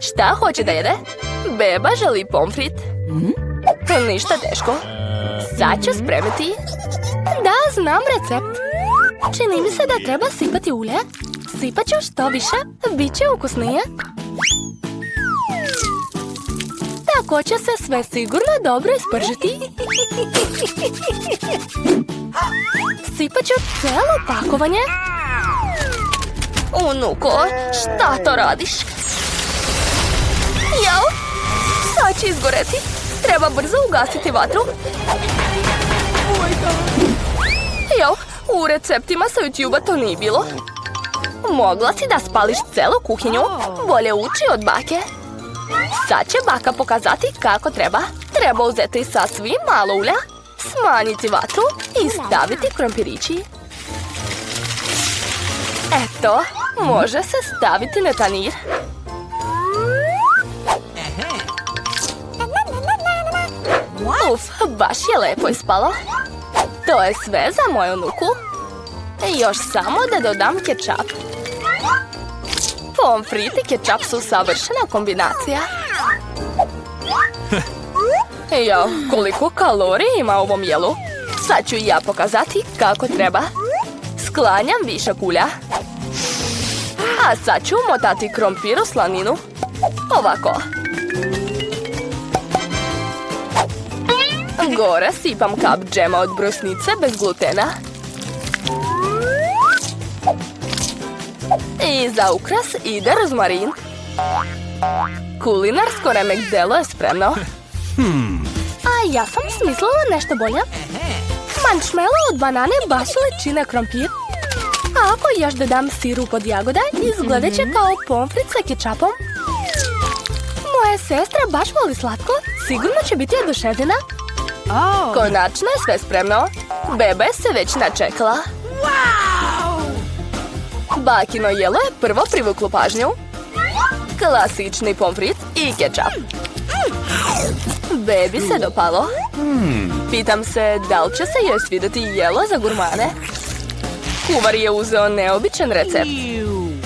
Šta hoće da jede? Beba želi pomfrit. Ništa teško. Sad ću spremiti. Da, znam recept. Čini mi se da treba sipati ulje. Sipat ću što više, bit će ukusnije. Tako će se sve sigurno dobro ispržiti. Sipat ću cijelo pakovanje. Unuko, šta to radiš? Jao, sad će izgoreti. Treba brzo ugasiti vatru. Jao, u receptima sa YouTube-a to nije bilo. Mogla si da spališ celu kuhinju. Bolje uči od bake. Sad će baka pokazati kako treba. Treba uzeti sasvim malo ulja, smanjiti vatru i staviti krompirići. Eto, može se staviti na tanjir. Uf, baš je lepo ispalo. To je sve za moju unuku. Još samo da dodam kečap. Pomfrit i kečap su savršena kombinacija. Jao, koliko kalorija ima u ovom jelu. Sad ću i ja pokazati kako treba. Sklanjam višak ulja. A sad ću umotati krompir u slaninu. Ovako. Gore sipam kap džema od brusnice bez glutena. I za ukras ide rozmarin. Kulinarsko remek delo je spremno. A ja sam smislila nešto bolje. Marshmallow od banane baš liči krompir. A ako još dodam sirup od jagoda, izgledat će kao pomfrit sa kečapom. Moja sestra baš voli slatko. Sigurno će biti oduševljena. Konačno je sve spremno. Beba se već načekala. Bakino jelo je prvo privuklo pažnju. Klasični pomfrit i kečap. Bebi se dopalo. Pitam se da li će se joj svidjeti jelo za gurmane. Kuvar je uzeo neobičan recept.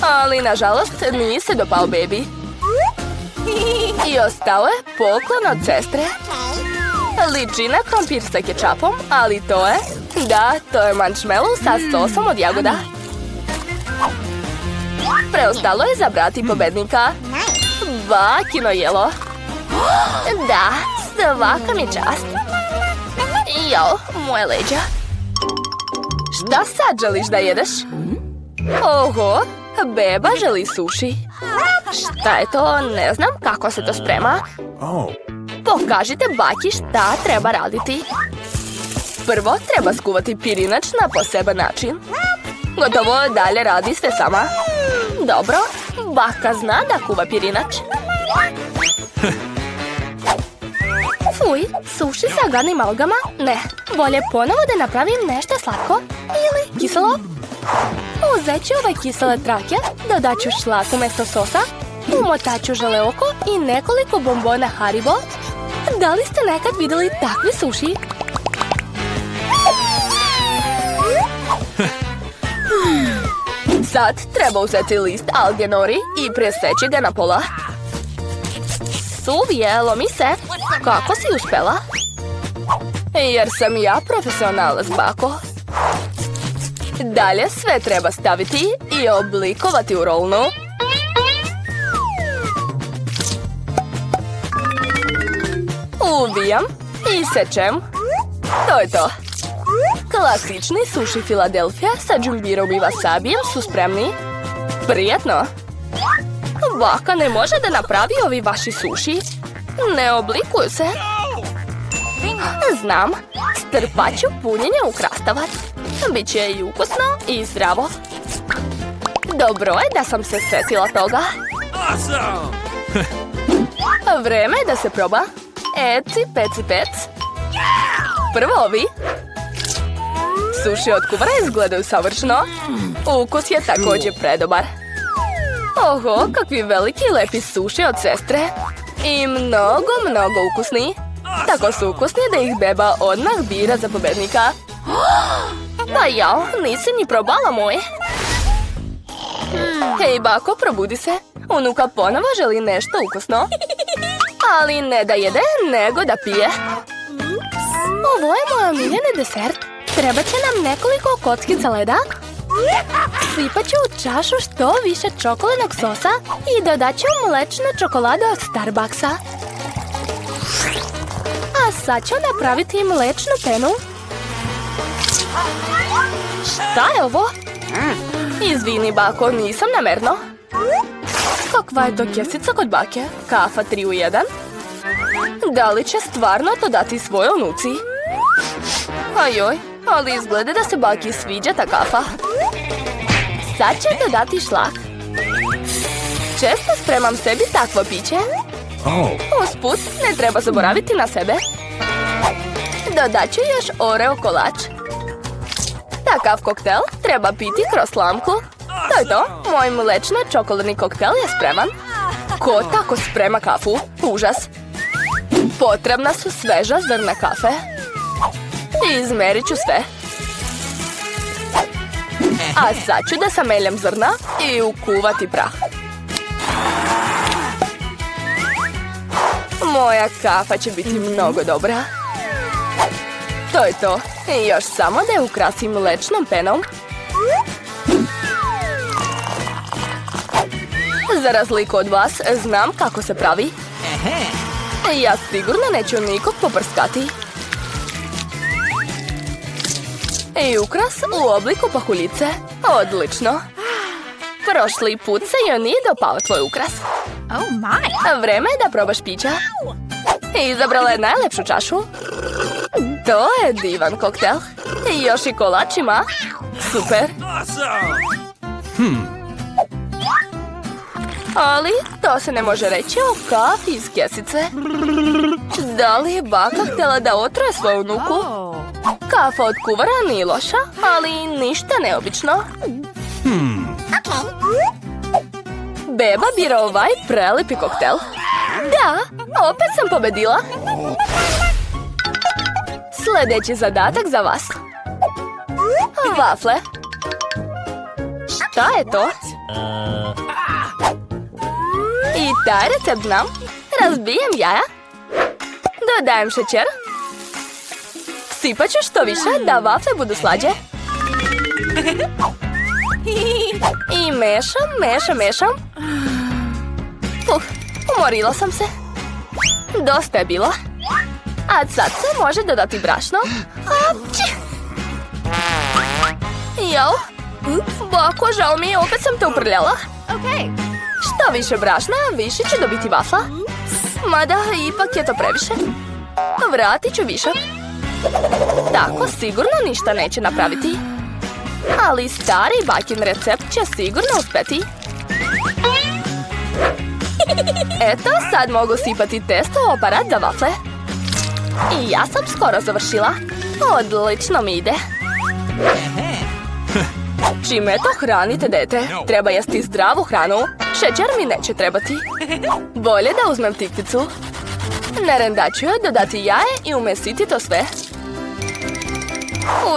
Ali nažalost nije se dopao bebi. I ostao je poklon od sestre. Liči na krompir sa kečapom, ali to je... Da, to je marshmallow sa sosom od jagoda. Preostalo je zabrati pobednika. Bakino jelo. Da, svaka mi čast. Jao, moje leđa. Šta sad želiš da jedeš? Oho, beba želi suši. Šta je to? Ne znam kako se to sprema. Pokažite baki šta treba raditi. Prvo treba skuvati pirinač na poseban način. Gotovo, dalje radi sve sama. Dobro, baka zna da kuva pirinač. Fuj, suši sa gadnim algama? Ne, bolje ponovo da napravim nešto slatko ili kiselo. Uzet ću ove kisele trake, dodat ću šlak umjesto sosa, umotat ću žele oko i nekoliko bombona Haribo. Da li ste nekad vidjeli takvi suši? Sad treba uzeti list alge nori i preseći ga na pola. Suvije, lomi se. Kako si uspela? Jer sam ja profesionalac, bako. Dalje sve treba staviti i oblikovati u rolnu. Uvijam i sečem. To je to. Klasični suši Filadelfija sa džumbirom i wasabijem su spremni. Prijatno! Baka ne može da napravi ovi vaši suši. Ne oblikuju se. Znam, strpat ću punjenje u krastavac. Biće i ukusno i zdravo. Dobro je da sam se sjetila toga. Vreme je da se proba. Eci, peci, pec. Prvo ovi. Suši od kuvara izgledaju savršeno. Ukus je također predobar. Oho, kakvi veliki i lepi suši od sestre. I mnogo, mnogo ukusni. Tako su ukusni da ih beba odmah bira za pobednika. Pa jao, nisi ni probala moj. Hej, bako, probudi se. Unuka ponovo želi nešto ukusno. Ali ne da jede, nego da pije. Ovo je moj omiljeni desert. Treba će nam nekoliko kockica leda. Sipat ću u čašu što više čokoladnog sosa i dodat ću mlečnu čokoladu od Starbucksa. A sad ću napraviti mlečnu penu. Šta je ovo? Izvini, bako, nisam namerno. Kakva je to kesica kod bake? Kafa 3 u 1? Da li će stvarno to dati svojoj unuci? Ajoj, ali izgleda da se baki sviđa ta kafa. Sad će dodati šlag. Često spremam sebi takvo piće. Usput, ne treba zaboraviti na sebe. Dodat ću još Oreo kolač. Takav koktel treba piti kroz slamku. To je to, moj mlečno-čokoladni koktel je spreman. Ko tako sprema kafu? Užas. Potrebna su sveža zrna kafe. Izmerit ću sve. A sad ću da sameljem zrna i ukuvati prah. Moja kafa će biti mnogo dobra. To je to. Još samo da je ukrasim mlečnom penom. Za razliku od vas, znam kako se pravi. Ja sigurno neću nikog poprskati. I ukras u obliku pahuljice. Odlično. Prošli put se joj nije dopao tvoj ukras. Vreme je da probaš pića. Izabrala je najlepšu čašu. To je divan koktel. I još i kolač ima. Super. Ali to se ne može reći o kafi iz kesice. Da li je baka htjela da otruje svoju unuku? Kafa od kuvara nije loša, ali ništa neobično. Beba bira ovaj prelipi koktel. Da, opet sam pobedila. Sljedeći zadatak za vas. Vafle. Šta je to? I taj recept znam. Razbijem jaja. Dodajem šećer. Sipat ću što više da vafle budu slađe. I mešam. Umorila sam se. Dosta je bilo. A sad se može dodati brašno. Apči! Jao, bako, žao mi je, opet sam te uprljala. Što više brašna, više ću dobiti vafla. Mada, ipak je to previše. Vratit ću višak. Tako sigurno ništa neće napraviti. Ali stari bakin recept će sigurno uspjeti. Eto, sad mogu sipati testo u aparat za vafle. I ja sam skoro završila. Odlično mi ide. Čime to hranite, dete? Treba jesti zdravu hranu. Šećer mi neće trebati. Bolje da uzmem tikvicu. Na rendač ću dodati jaje i umesiti to sve.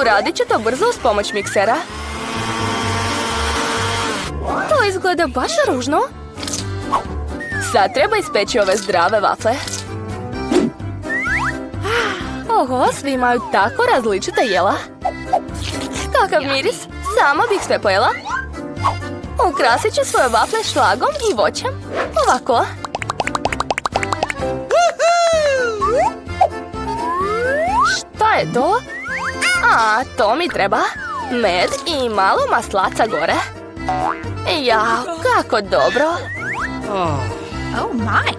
Uradit ću to brzo uz pomoć miksera. To izgleda baš ružno. Sad treba ispeći ove zdrave vafle. Oho, svi imaju tako različita jela. Kakav miris, sama bih sve pojela. Ukrasit ću svoje vafle šlagom i voćem. Ovako. Šta je to? A, to mi treba. Med i malo maslaca gore. Jao, kako dobro.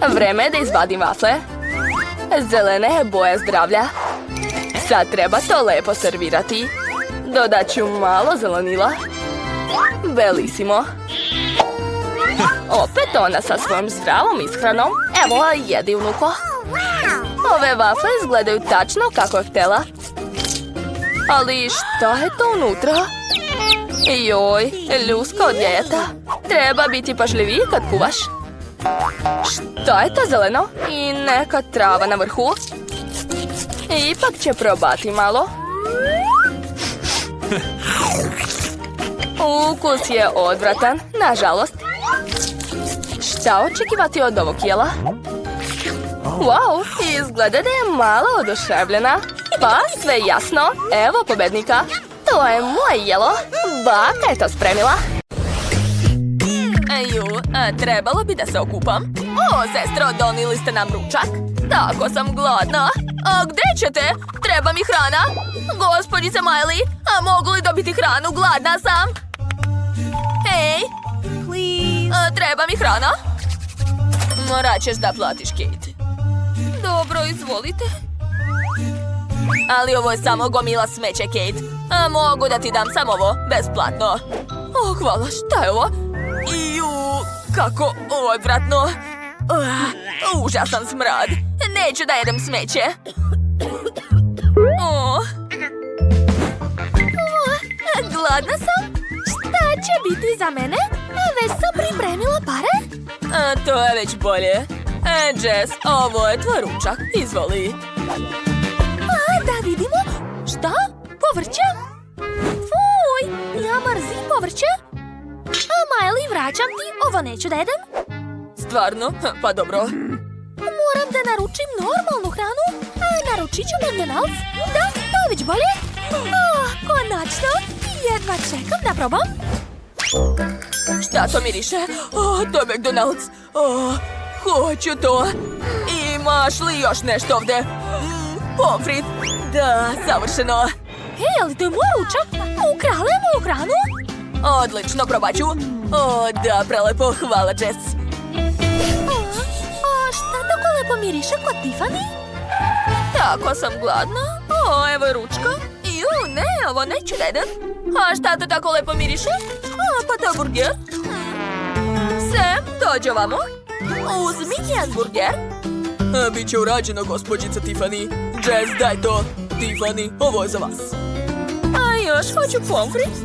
Vreme je da izvadim vafle. Zelene je boje zdravlja. Sad treba to lepo servirati. Dodat ću malo zelenila. Belisimo. Opet ona sa svojom zdravom ishranom. Evo, jedi, unuko. Ove vafle izgledaju tačno kako je htjela. Ali šta je to unutra? Joj, ljuska od jajeta. Treba biti pažljiviji kad kuvaš. Šta je to zeleno? I neka trava na vrhu. Ipak će probati malo. Ukus je odvratan, nažalost. Šta očekivati od ovog jela? Wow, izgleda da je malo oduševljena. Pa, sve jasno. Evo pobednika. To je moje jelo. Baka je to spremila. Trebalo bi da se okupam. O, sestro, donili ste nam ručak. Tako sam gladna. A gde ćete? Treba mi hrana. Gospođice Miley, a mogu li dobiti hranu? Gladna sam. Hej. Treba mi hrana. Morat ćeš da platiš, Kate. Dobro, izvolite. Ali ovo je samo gomila smeće, Kate. A mogu da ti dam samo ovo, besplatno. O, hvala, šta je ovo? Kako odvratno. Užasan smrad. Neću da jedem smeće. Gladna sam. Šta će biti za mene? Već sam pripremila pare. To je već bolje. Jess, ovo je tvoj ručak. Izvoli. Da vidimo. Šta? Povrće? Fuj, ja mrzim povrće. Miley, vraćam ti. Ovo neću da jedem. Stvarno? Pa dobro. Moram da naručim normalnu hranu. Naručit ću McDonald's. Da, to je već bolje. Konačno. Jedva čekam da probam. Šta to miriše? To je McDonald's. Hoću to. Imaš li još nešto ovdje? Pomfrit. Da, savršeno. Hej, ali to je moj ručak. Ukrala je moju hranu. Odlično, probat ću. Da, prelepo, hvala, Jess. Šta tako lepo miriše kod Tiffany? Tako sam gladna. Evo je ručka. Ne, ovo neću da jedem. A šta to tako lepo miriše? Pa to je burger. Sam, dođi ovamo. Uzmi jedan burger. Biće urađeno, gospođica Tiffany. Jess, daj to. Tiffany, ovo je za vas. A još hoću pomfrit.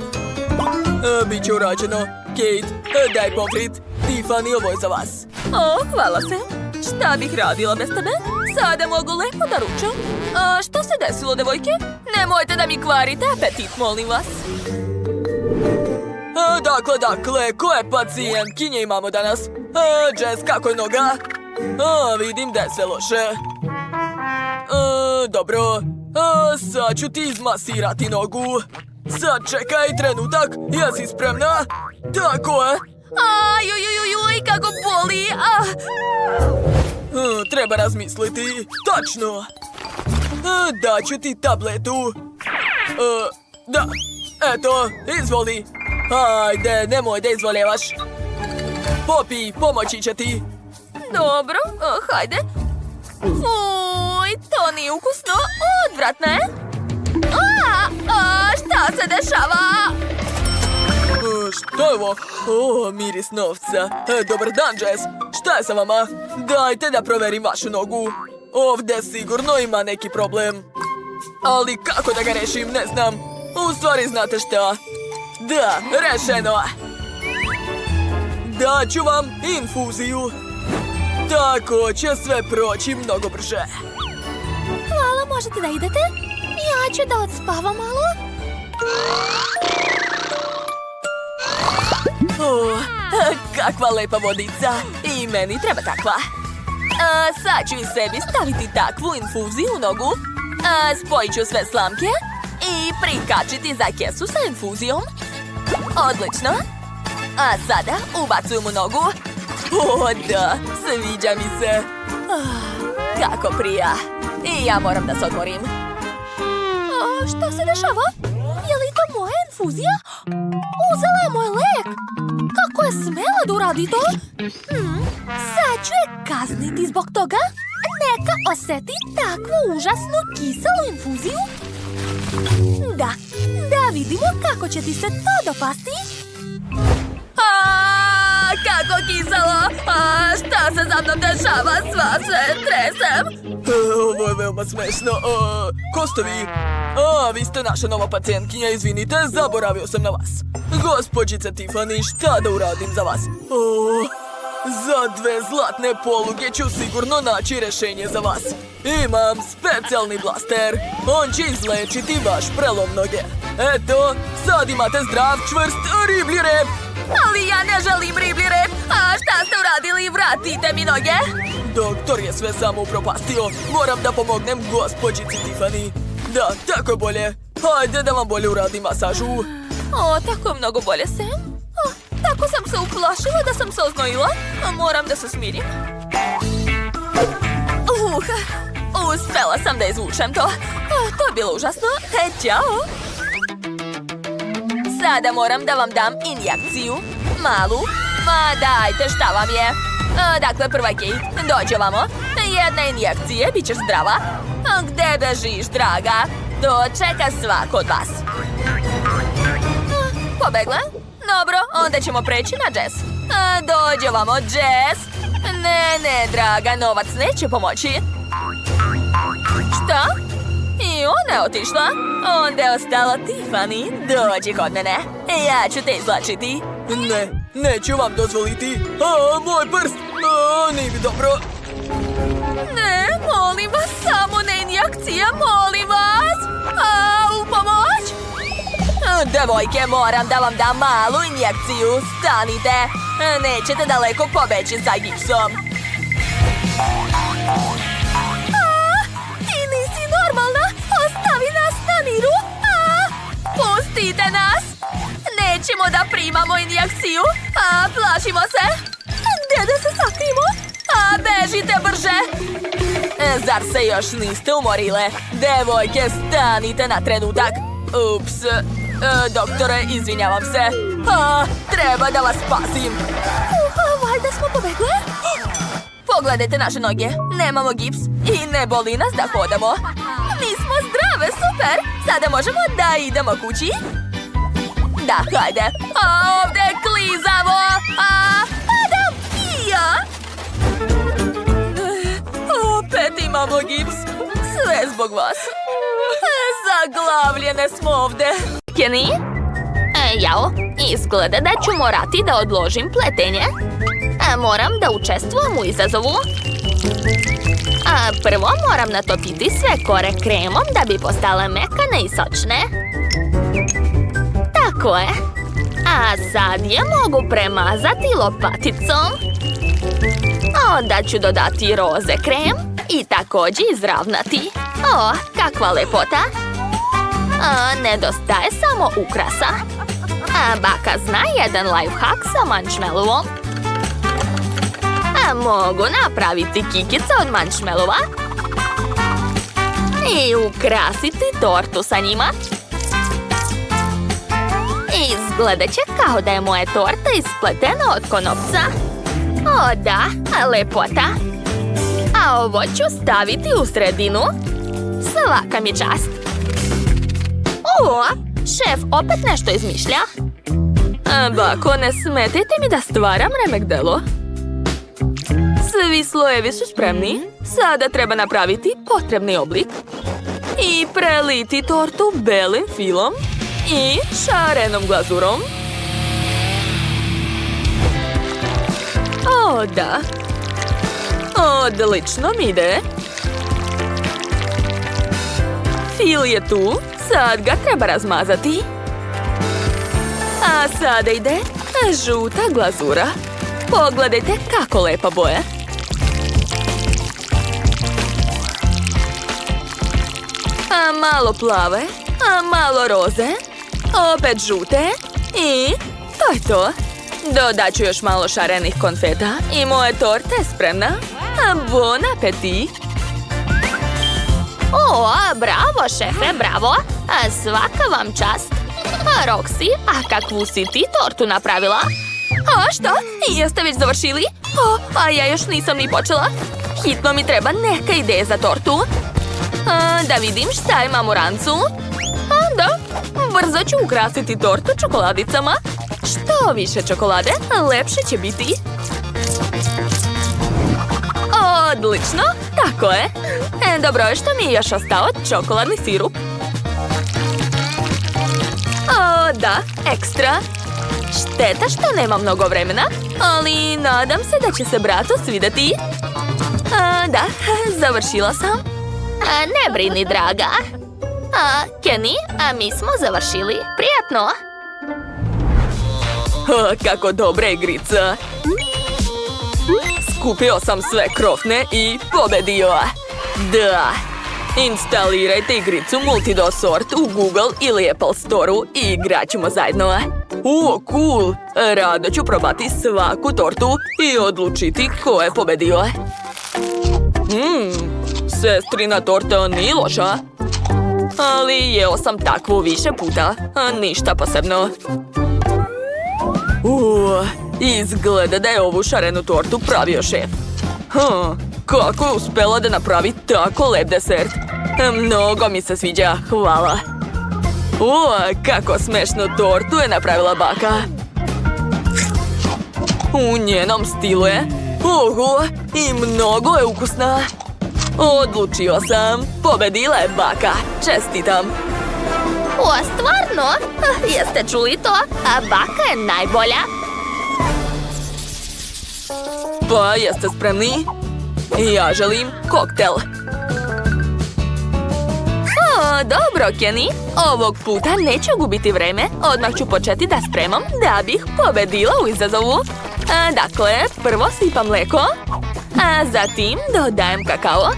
Biće urađeno. Kate, daj pomfrit. Tiffany, ovo je za vas. Hvala se. Šta bih radila bez tebe? Sada mogu lepo da ručam. Što se desilo, devojke? Nemojte da mi kvarite apetit, molim vas. Dakle, koje pacijentkinje imamo danas? Jess, kako je noga? Vidim da je sve loše. Dobro. Sad ću ti izmasirati nogu. Sad čekaj trenutak, jesi spremna? Tako je. Kako boli. Treba razmisliti. Tačno. Daću ti tabletu. Da, eto, izvoli. Ajde, nemoj da izvoljevaš. Popi, pomoći će ti. Dobro, hajde. Fuj, to nije ukusno. Odvratno je. Šta se dešava? Šta je ovo? Miris novca. Dobar dan, Jess. Šta je sa vama? Dajte da proverim vašu nogu. Ovdje sigurno ima neki problem. Ali kako da ga rešim, ne znam. U stvari znate šta? Da, rešeno. Daću vam infuziju. Tako će sve proći mnogo brže. Hvala, možete da idete? Ja ću da odspavam malo. Kakva lepa vodica. I meni treba takva. Sad ću i sebi staviti takvu infuziju u nogu. Spojit ću sve slamke i prikačiti za kesu sa infuzijom. Odlično. A sada ubacujem u nogu. Da, sviđa mi se. Kako prija. I ja moram da se odmorim. Šta se dešava? Je li to moja infuzija? Uzela je moj lek. Kako je smela da uradi to? Sad ću je kazniti zbog toga. Neka oseti takvu užasnu kiselu infuziju. Da vidimo kako će ti se to dopasti. Kako kiselo! Šta se za mnom dešava? Sva se tresem. Ovo je veoma smešno. Ko ste vi? Vi ste naša nova pacijentkinja, izvinite, zaboravio sam na vas. Gospođice Tiffany, šta da uradim za vas? Za 2 zlatne poluge ću sigurno naći rešenje za vas. Imam specijalni blaster. On će izlečiti vaš prelom noge. Eto, sad imate zdrav, čvrst riblji rep. Ali ja ne želim riblji rep. A šta ste uradili? Vratite mi noge! Doktor je sve samo upropastio. Moram da pomognem gospođici Tiffany. Da, tako je bolje. Hajde da vam bolje uradim masažu. O, tako je mnogo bolje, Sam. O, tako sam se uplašila da sam se oznojila. Moram da se smirim. Uspela sam da izvučem to. To je bilo užasno. Ćao! Sada moram da vam dam injekciju. Malu. Ma dajte, šta vam je? Dakle, prva Kate, dođi ovamo. Jedna injekcija, bit ćeš zdrava. Gde bežiš, draga? To čeka svako od vas. Pobegla? Dobro, onda ćemo preći na Jess. Dođi ovamo, Jess. Ne, draga, novac neće pomoći. Šta? I ona je otišla. Onda je ostala Tiffany. Dođi kod mene. Ja ću te izlačiti. Ne, neću vam dozvoliti. Moj prst! Nije mi dobro. Ne, molim vas, samo ne injekcija, molim vas. U pomoć. Devojke, moram da vam dam malu injekciju. Stanite. Nećete daleko pobeći sa gipsom. Ti nisi normalna. Ostavi nas na miru. Pustite nas. Nećemo da primamo injekciju. Plašimo se. Gde da se sakrijemo? Bežite brže. Zar se još niste umorile? Devojke, stanite na trenutak. Ups. Doktore, izvinjavam se. Treba da vas spasim. Valjda smo pobegle. Pogledajte naše noge. Nemamo gips i ne boli nas da hodamo. Mi smo zdrave, super. Sada možemo da idemo kući. Da, hajde. Ovdje klizavo. Padam i ja. Opet imamo gips. Sve zbog vas. Zaglavljene smo ovdje. Kenny? Jao, izgleda da ću morati da odložim pletenje. Moram da učestvujem u izazovu. Prvo moram natopiti sve kore kremom da bi postale mekane i sočne. Tako je. A sad je mogu premazati lopaticom. Onda ću dodati roze krem i također izravnati. Kakva lepota. Nedostaje samo ukrasa. Baka zna jedan lifehack sa marshmallowom. Mogu napraviti kikice od marshmallova i ukrasiti tortu sa njima. Izgledat će kao da je moja torta ispletena od konopca. O da, lepota. A ovo ću staviti u sredinu. Svaka mi čast. Šef opet nešto izmišlja. Bako, ne smetite mi da stvaram remek delo. Svi slojevi su spremni. Sada treba napraviti potrebni oblik. I preliti tortu belim filom i šarenom glazurom. O, da. Odlično mi ide. Fil je tu. Sad ga treba razmazati. A sada ide žuta glazura. Pogledajte kako lepa boja. A malo plave, a malo roze, opet žute i to je to. Dodat ću još malo šarenih konfeta i moja torta je spremna. Bon appetit! Bravo, šefe, bravo! Svaka vam čast! Roxy, a kakvu si ti tortu napravila? Šta? Jeste već završili? A ja još nisam ni počela. Hitno mi treba neka ideja za tortu. Da vidim šta imam u rancu. Da, brzo ću ukrasiti tortu čokoladicama. Što više čokolade, lepše će biti. Odlično, tako je. Dobro je što mi je još ostao čokoladni sirup. Da, ekstra. Šteta što nema mnogo vremena, ali nadam se da će se bratu svidjeti. Da, završila sam. Ne brini, draga. Kenny, mi smo završili. Prijatno. Kako dobra igrica. Skupio sam sve krofne i pobedio. Da! Instalirajte igricu Multidosort u Google ili Apple Store-u i igrat ćemo zajedno. Cool! Rado ću probati svaku tortu i odlučiti ko je pobedio. Sestrina torta nije loša. Ali jeo sam takvu više puta, ništa posebno. Izgleda da je ovu šarenu tortu pravio šef. Kako je uspela da napravi tako lep desert? Mnogo mi se sviđa, hvala. Kako smešnu tortu je napravila baka. U njenom stilu je. I mnogo je ukusna. Odlučio sam. Pobedila je baka. Čestitam. Stvarno? Jeste čuli to? A baka je najbolja. Pa, jeste spremni? Ja želim koktel. Dobro, Kenny. Ovog puta neću gubiti vreme. Odmah ću početi da spremam da bih pobedila u izazovu. Dakle, prvo sipam mleko, a zatim dodajem kakao.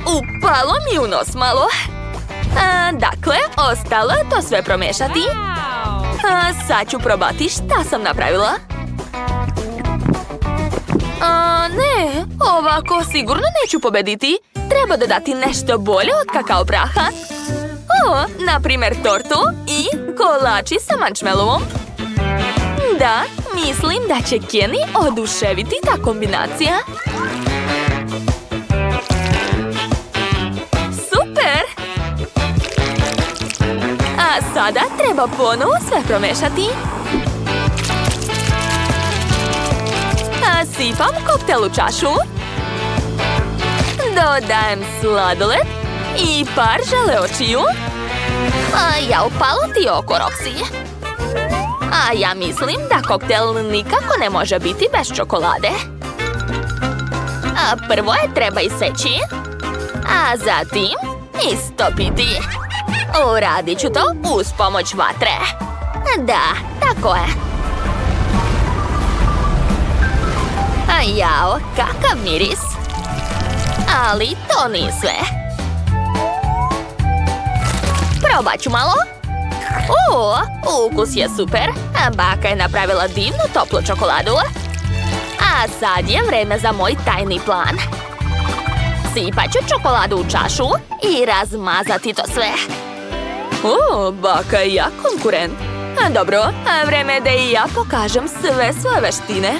Upalo mi u nos malo. Dakle, ostalo je to sve promešati. Sad ću probati šta sam napravila. Ne, ovako sigurno neću pobediti. Treba dodati nešto bolje od kakao praha. Na primjer tortu i kolači sa marshmallowom. Da, mislim da će Kenny oduševiti ta kombinacija. Super! A sada treba ponovo sve promešati. Sipam koktel u čašu. Dodajem sladoled i par žele očiju. Upalo ti oko, Roxy. A ja mislim da koktel nikako ne može biti bez čokolade. Prvo je treba iseći, a zatim istopiti. Uradit ću to uz pomoć vatre. Da, tako je. Jao, kakav miris. Ali to nije sve. Probat ću malo. Ukus je super. Baka je napravila divnu toplu čokoladu. A sad je vreme za moj tajni plan. Sipat ću čokoladu u čašu i razmazati to sve. Baka je jak konkurent. Dobro, vreme je da i ja pokažem sve svoje veštine.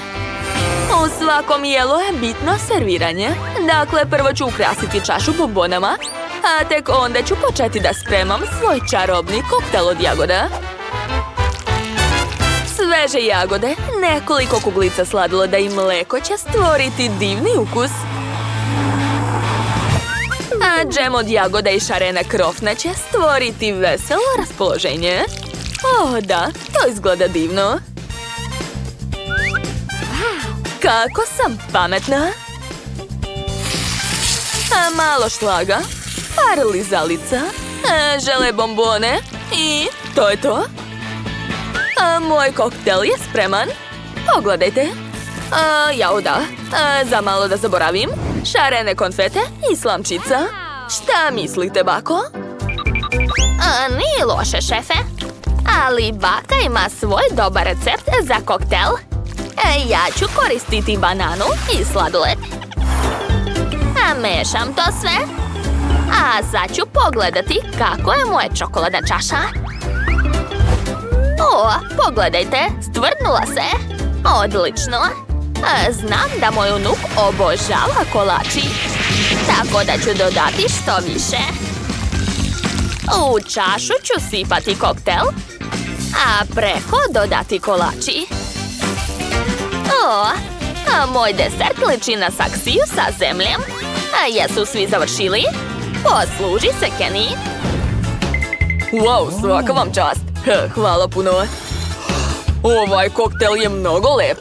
U svakom jelu je bitno serviranje. Dakle, prvo ću ukrasiti čašu bombonama, a tek onda ću početi da spremam svoj čarobni koktel od jagoda. Sveže jagode, nekoliko kuglica sladoleda i mleko će stvoriti divni ukus. A džem od jagoda i šarene krofne će stvoriti veselo raspoloženje. Da, to izgleda divno. Kako sam pametna. Malo šlaga, par lizalica, žele bombone i to je to. Moj koktel je spreman. Pogledajte. Jao da, za malo da zaboravim. Šarene konfete i slamčica. Šta mislite, bako? Nije loše, šefe. Ali baka ima svoj dobar recept za koktel. Ja ću koristiti bananu i sladoled. Mešam to sve. A sad ću pogledati kako je moja čokoladna čaša. Pogledajte, stvrdnula se. Odlično. Znam da moj unuk obožava kolači. Tako da ću dodati što više. U čašu ću sipati koktel, a preko dodati kolači. Moj desert liči na saksiju sa zemljem. Jesu svi završili? Posluži se, Kenny. Wow, svaka vam čast. Hvala puno. Ovaj koktel je mnogo lep.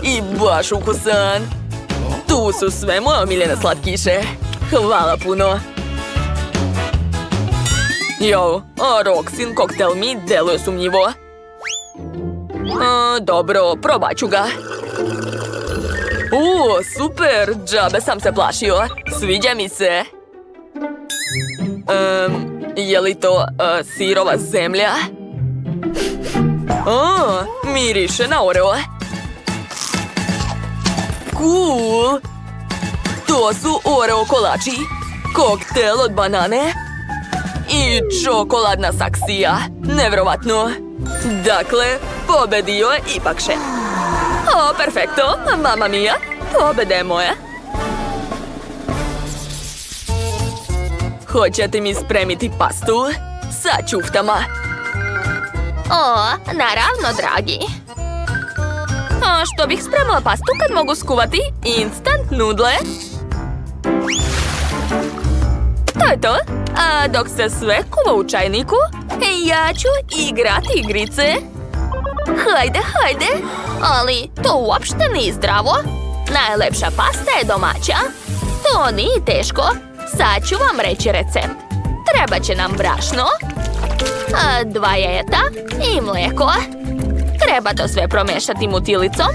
I baš ukusan. Tu su sve moje omiljene slatkiše. Hvala puno. A Roxin koktel mi deluje sumnjivo. Dobro, probat ću ga. Super, džabe sam se plašio. Sviđa mi se. Je li to sirova zemlja? Miriše na Oreo. Cool! To su Oreo kolači, koktel od banane i čokoladna saksija. Nevjerovatno. Dakle, pobedio je ipak šef. Perfekto, mama mia, pobeda je moja. Hoćete mi spremiti pastu sa ćuftama? Naravno, dragi. Što bih spremila pastu kad mogu skuvati instant nudle? To je to. A dok se sve kuva u čajniku, ja ću igrati igrice. Hajde. Ali to uopšte nije zdravo. Najlepša pasta je domaća. To nije teško. Sad ću vam reći recept. Treba će nam brašno, 2 jajeta i mlijeko. Treba to sve promešati mutilicom.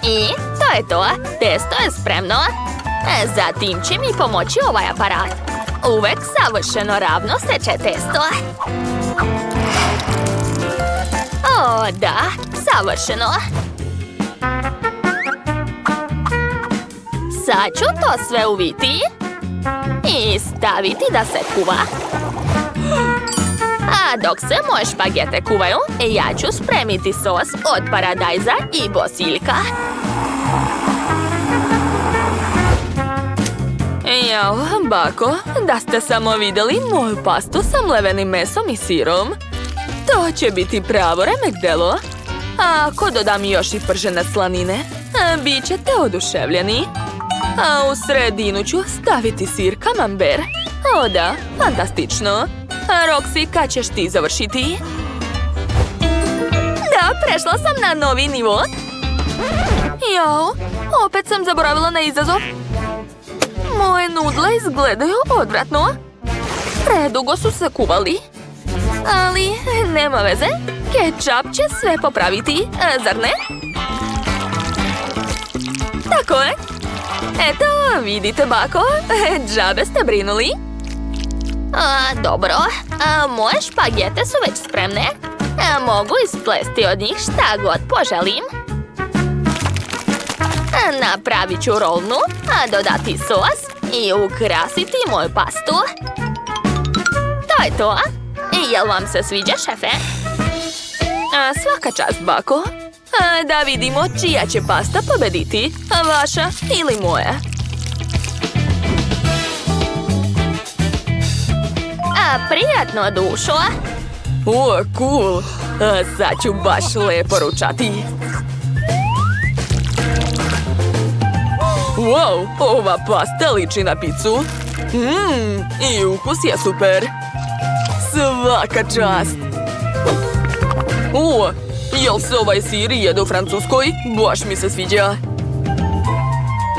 I to je to. Testo je spremno. Zatim će mi pomoći ovaj aparat. Uvek savršeno ravno seče testo. Da, savršeno. Sad ću to sve uviti i staviti da se kuva. A dok se moje špagete kuvaju, ja ću spremiti sos od paradajza i bosiljka. Jao, bako, da ste samo vidjeli moju pastu sa mlevenim mesom i sirom. To će biti pravo remek delo. A ako dodam još i pržene slanine, bit ćete oduševljeni. A u sredinu ću staviti sir camembert. Da, fantastično. Roxy, kad ćeš ti završiti? Da, prešla sam na novi nivo. Jao, opet sam zaboravila na izazov. Moje nudle izgledaju odvratno. Predugo su se kuvali. Ali nema veze. Kečap će sve popraviti, zar ne? Tako je. Eto, vidite, bako, džabe ste brinuli. Dobro, moje špagete su već spremne. Mogu isplesti od njih šta god poželim. Napravit ću rolnu, dodati sos i ukrasiti moju pastu. To je to. Jel vam se sviđa, šefe? Svaka čast, bako. Da vidimo čija će pasta pobediti, vaša ili moja. Prijatno, dušo. Cool. Sad ću baš lepo ručati. Wow, ova pasta liči na picu. I ukus je super. Svaka čast. Jel se ovaj sir jede u Francuskoj? Baš mi se sviđa.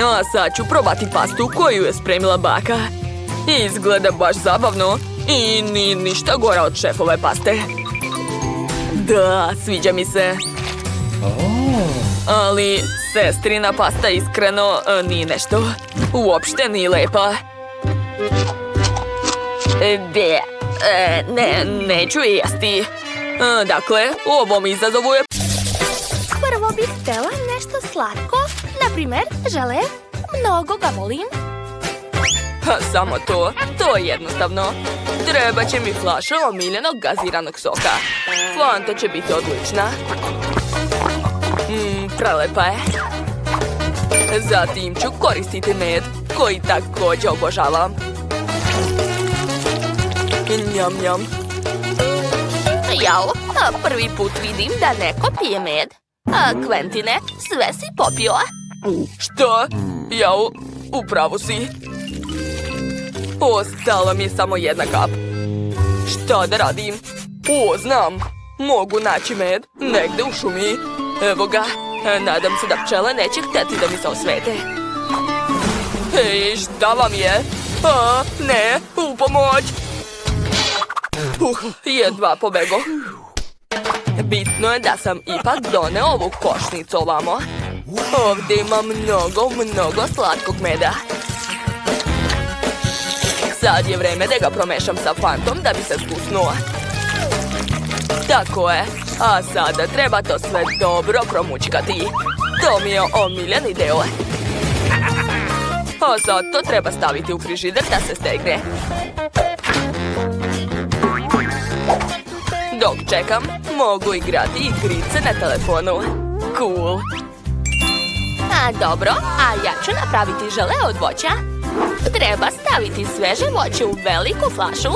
A sad ću probati pastu koju je spremila baka. Izgleda baš zabavno i ni ništa gora od šefove paste. Da, sviđa mi se. Ali sestrina pasta iskreno nije nešto. Uopšte nije lepa. Neću je jesti. Dakle, ovom izazovu je... Prvo bih htjela nešto slatko. Naprimjer, žele. Mnogo ga volim. Samo to je jednostavno. Treba će mi flaša omiljenog gaziranog soka. Fanta će biti odlična. Prelepa je. Zatim ću koristiti med, koji također obožavam. Njam, njam. Jao, prvi put vidim da neko pije med. Kventine, sve si popio. Što? Jao, upravo si. Ostala mi je samo jedna kap. Šta da radim? Znam. Mogu naći med negde u šumi. Evo ga. Nadam se da pčele neće hteti da mi se osvete. Hej, šta vam je? Ne, u pomoć! Jedva pobego. Bitno je da sam ipak doneo ovu košnicu ovamo. Ovdje ima mnogo slatkog meda. Sad je vreme da ga promešam sa fantom da bi se spusnuo. Tako je. A sada treba to sve dobro promućkati. To mi je omiljeni deo. A sad to treba staviti u frižider da se stegne. Dok čekam, mogu igrati igrice na telefonu. Cool. Dobro, a ja ću napraviti žele od voća. Treba staviti sveže voće u veliku flašu.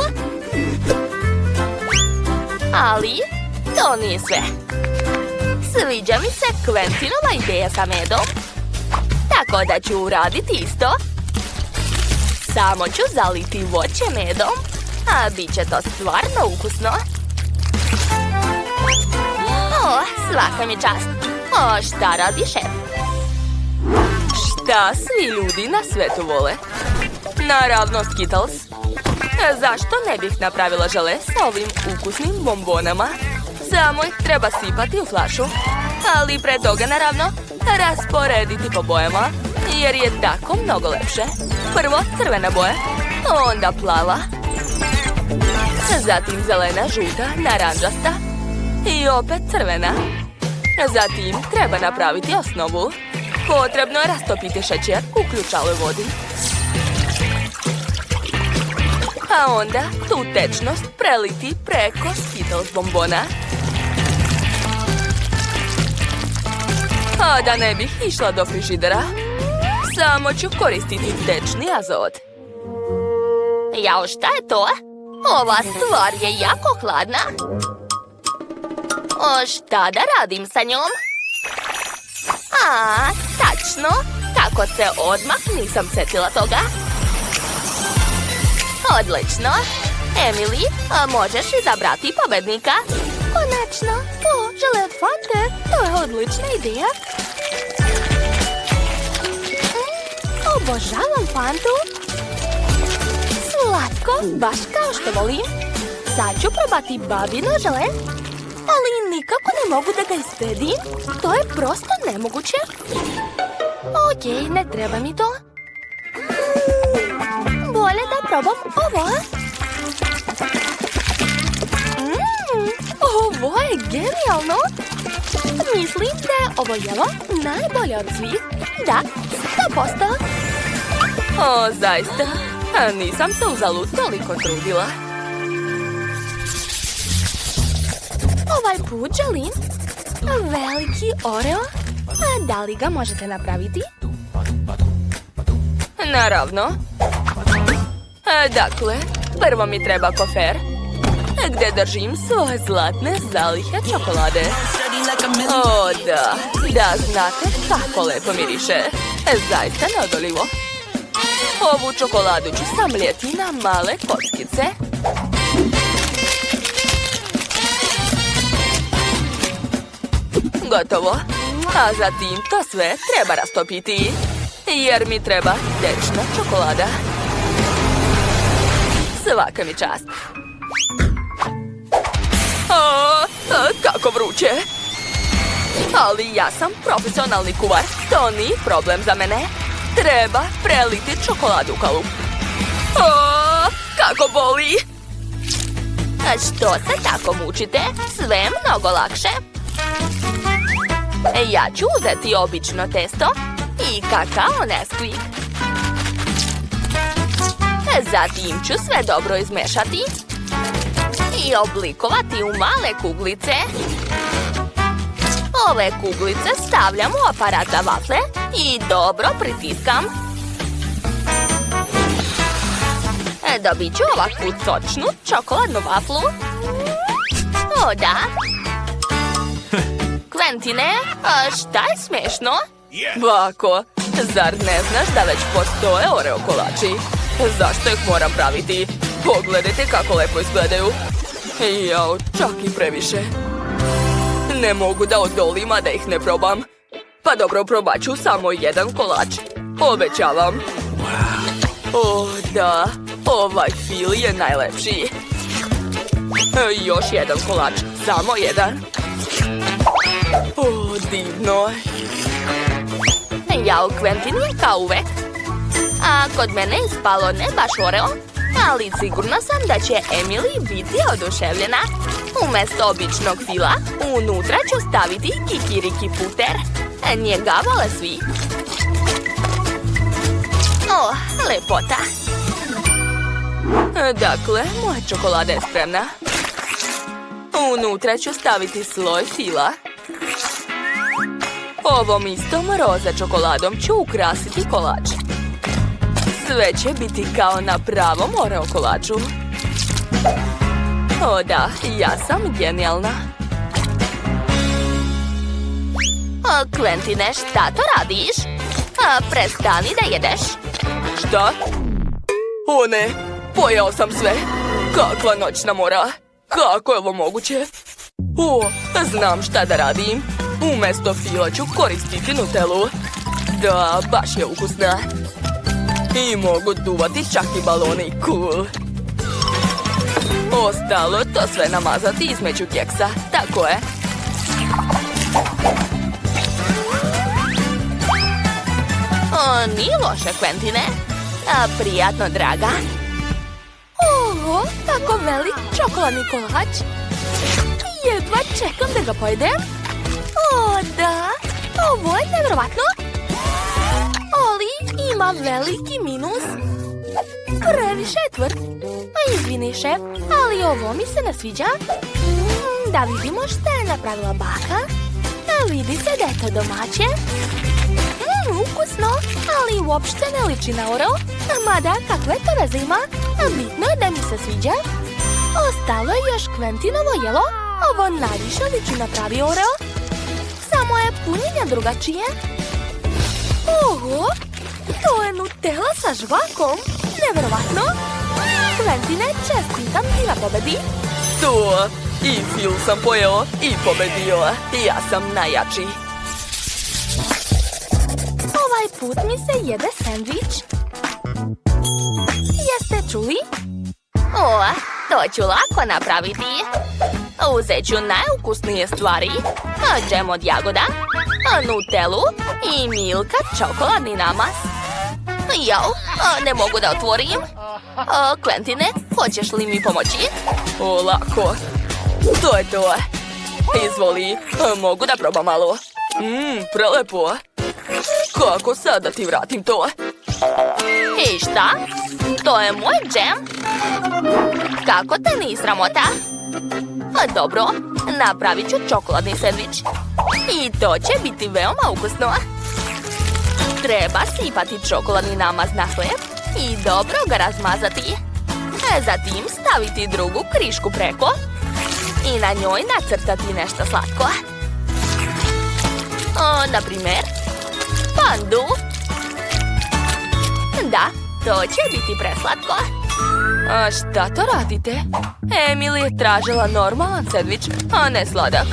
Ali to nije sve. Sviđa mi se Quentinova ideja sa medom. Tako da ću uraditi isto. Samo ću zaliti voće medom, a bit će to stvarno ukusno. Svaka mi čast. Šta radi šef? Šta svi ljudi na svetu vole? Naravno Skittles. Zašto ne bih napravila žele sa ovim ukusnim bombonama? Samo ih treba sipati u flašu. Ali pre toga naravno rasporediti po bojama, jer je tako mnogo lepše. Prvo crvena boja, onda plava, zatim zelena, žuta, naranđasta i opet crvena. Zatim treba napraviti osnovu. Potrebno je rastopiti šećer u ključaloj vodi. A onda tu tečnost preliti preko Skittles bombona. A da ne bih išla do frižidera, samo ću koristiti tečni azot. Jao, šta je to? Ova stvar je jako hladna. Šta da radim sa njom? Tačno. Kako se odmah nisam setila toga. Odlično. Emily, možeš izabrati pobednika? Konačno. Žele od Fante. To je odlična ideja. Obožavam Fantu. Slatko, baš kao što volim. Sad ću probati babino žele. Ali nikako ne mogu da ga ispedim. To je prosto nemoguće. Okej, ne treba mi to. Bolje da probam ovo. Ovo je genijalno. Mislim da je ovo jelo najbolje od svih. Da, 100%. Zaista? Nisam se uzalud toliko trudila. Ovaj put želim veliki Oreo. Da li ga možete napraviti? Naravno. Dakle, prvo mi treba kofer, gdje držim svoje zlatne zalihe čokolade. Da znate kako lepo miriše. Zaista neodoljivo. Ovu čokoladu ću samljeti na male kockice. Gotovo. A zatim to sve treba rastopiti, jer mi treba tečna čokolada. Svaka mi čast. Kako vruće. Ali ja sam profesionalni kuvar. To nije problem za mene. Treba preliti čokoladu u kalup. Kako boli. Što se tako mučite? Sve je mnogo lakše. Ja ću uzeti obično testo i kakao Nesquik. Zatim ću sve dobro izmešati i oblikovati u male kuglice. Ove kuglice stavljam u aparat za vafle i dobro pritiskam. Dobit ću ovakvu sočnu čokoladnu vaflu. Da. Quentine, šta je smešno? Bako, zar ne znaš da već postoje Oreo kolači? Zašto ih moram praviti? Pogledajte kako lepo izgledaju. Jao, čak i previše. Ne mogu da odolim, a da ih ne probam. Pa dobro, probat ću samo jedan kolač. Obećavam. Da, ovaj fil je najlepši. Još jedan kolač, samo jedan. O, divno. Jao, Quentin je kao uvek. A kod mene je ispalo ne baš Oreo, ali sigurna sam da će Emily biti oduševljena. Umjesto običnog fila, unutra ću staviti kikiriki puter. Njega vole svi. O, lepota. Dakle, moja čokolada je spremna. Unutra ću staviti sloj fila. Ovom istom roza čokoladom ću ukrasiti kolač. Sve će biti kao na pravom Oreo kolaču. O da, ja sam genijalna. O, Quentine, šta to radiš? Prestani da jedeš. Šta? O ne, pojeo sam sve. Kakva noćna mora. Kako je ovo moguće? O, znam šta da radim. Umjesto fila ću koristiti Nutellu. Da, baš je ukusna. I mogu duvati čak i baloni, cool. Ostalo to sve namazati između keksa, tako je. O, nije loše, Quentine. Prijatno, draga. Oho, tako velik čokoladni kolač. Jedva čekam da ga pojedem. O, da. Ovo je nevjerovatno. Ali ima veliki minus. Previše je tvrd. Izvini, šef, ali ovo mi se ne sviđa. Da vidimo šta je napravila baka. Vidi se da je to domaće. Ukusno, ali uopšte ne liči na Oreo. Mada, kakve to veze ima? Bitno je da mi se sviđa. Ostalo je još Quentinovo jelo. Ovo najviše liči na pravi Oreo. Samo je punjenje drugačije. Oho, to je Nutella sa žvakom. Neverovatno. Quentine, čestitam ti na pobedi. To, i fil sam pojeo i pobedio. Ja sam najjači. Ovaj put mi se jede sendvič. Jeste čuli? O, to ću lako napraviti. Uzet ću najukusnije stvari. Džem od jagoda, Nutellu i Milka čokoladni namaz. Jao, ne mogu da otvorim. Quentine, hoćeš li mi pomoći? O, lako. To je to. Izvoli, mogu da probam malo. Prelepo. Kako sad da ti vratim to? I šta? To je moj džem? Kako te nije sramota? Dobro, napravit ću čokoladni sendvič. I to će biti veoma ukusno. Treba sipati čokoladni namaz na hleb i dobro ga razmazati. Zatim staviti drugu krišku preko i na njoj nacrtati nešto slatko. Na primjer, pandu. Da, to će biti preslatko. A šta to radite? Emily je tražila normalan sendvič, a ne sladak.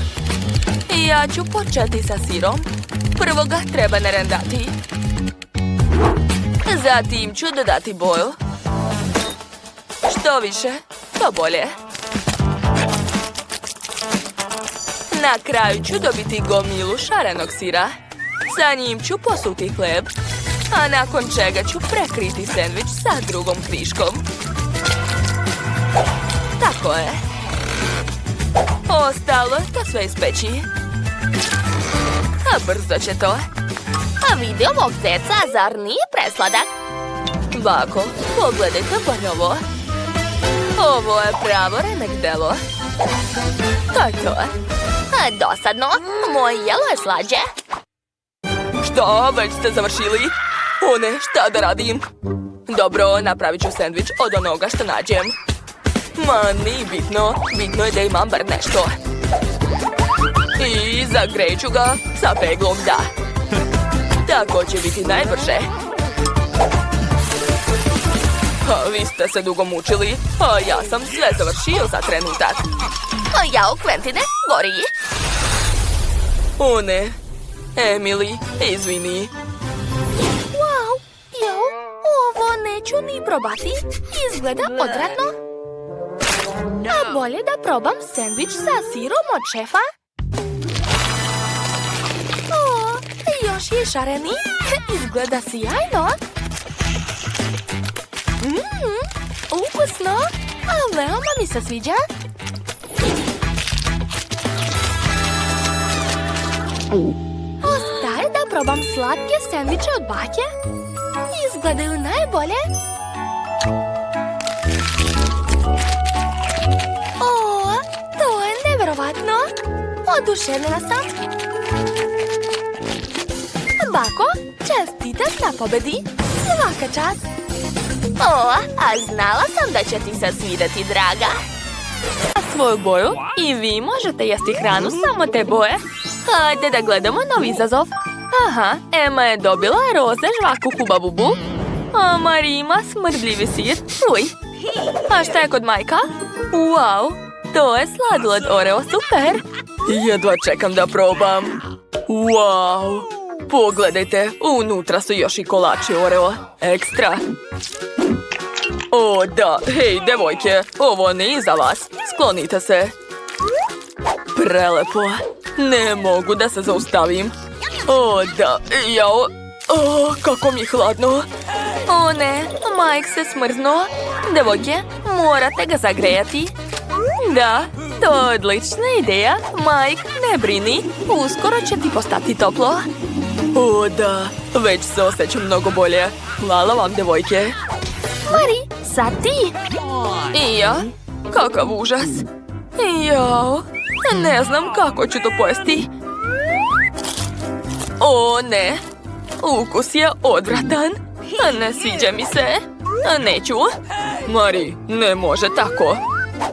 Ja ću početi sa sirom. Prvo ga treba narendati. Zatim ću dodati boju. Što više, to bolje. Na kraju ću dobiti gomilu šarenog sira. Sa njim ću posuti hleb, a nakon čega ću prekriti sendvič sa drugom kriškom. Tako je. Ostalo je to sve ispeći. A brzo će to. A vidi ovog zeca, zar nije presladak? Bako, pogledajte bar ovo. Ovo je pravo remek delo. To je to. Dosadno, moje jelo je slađe. Što, već ste završili? O ne, šta da radim? Dobro, napravit ću sendvič od onoga što nađem. Ma, nije bitno. Bitno je da imam bar nešto. I zagrejit ću ga sa peglom, da. Tako će biti najbrže. Vi ste se dugo mučili, a ja sam sve završio za trenutak. Jao, Quentine, gori. O ne, Emily, izvini. Wow, jao, ovo neću ni probati. Izgleda odvratno. A bolje da probam sendvič sa sirom od šefa. Još je šareni. Izgleda sjajno. Ukusno. A veoma mi se sviđa. Ostaje da probam slatke sendviče od bake. Izgledaju najbolje. O, to je neverovatno. Oduševljena sam. Bako, čestitam na pobedi. Svaka čast. O, a znala sam da će ti se svidjeti, draga. Svoju boju i vi možete jesti hranu samo te boje. Hajde da gledamo novi izazov. Aha, Emma je dobila roze žvaku Huba Bubu. A Mari ima smrdljivi sir. Uj. A šta je kod Majka? Wow, to je sladoled Oreo, super. Jedva čekam da probam. Wow, pogledajte, unutra su još i kolači Oreo. Ekstra. O, da, hej, devojke, ovo nije za vas. Sklonite se. Prelepo. Ne mogu da se zaustavim. O, da, jao. O, kako mi je hladno. O, ne, Mike se smrznuo. Devojke, morate ga zagrejati. Da, to je odlična ideja. Mike, ne brini. Uskoro će ti postati toplo. O, da, već se osjećam mnogo bolje. Hvala vam, devojke. Mari, sad ti. I ja? Kakav užas. Jao, ne znam kako ću to pojesti. O, ne. Ukus je odvratan. Ne sviđa mi se. Neću. Mari, ne može tako.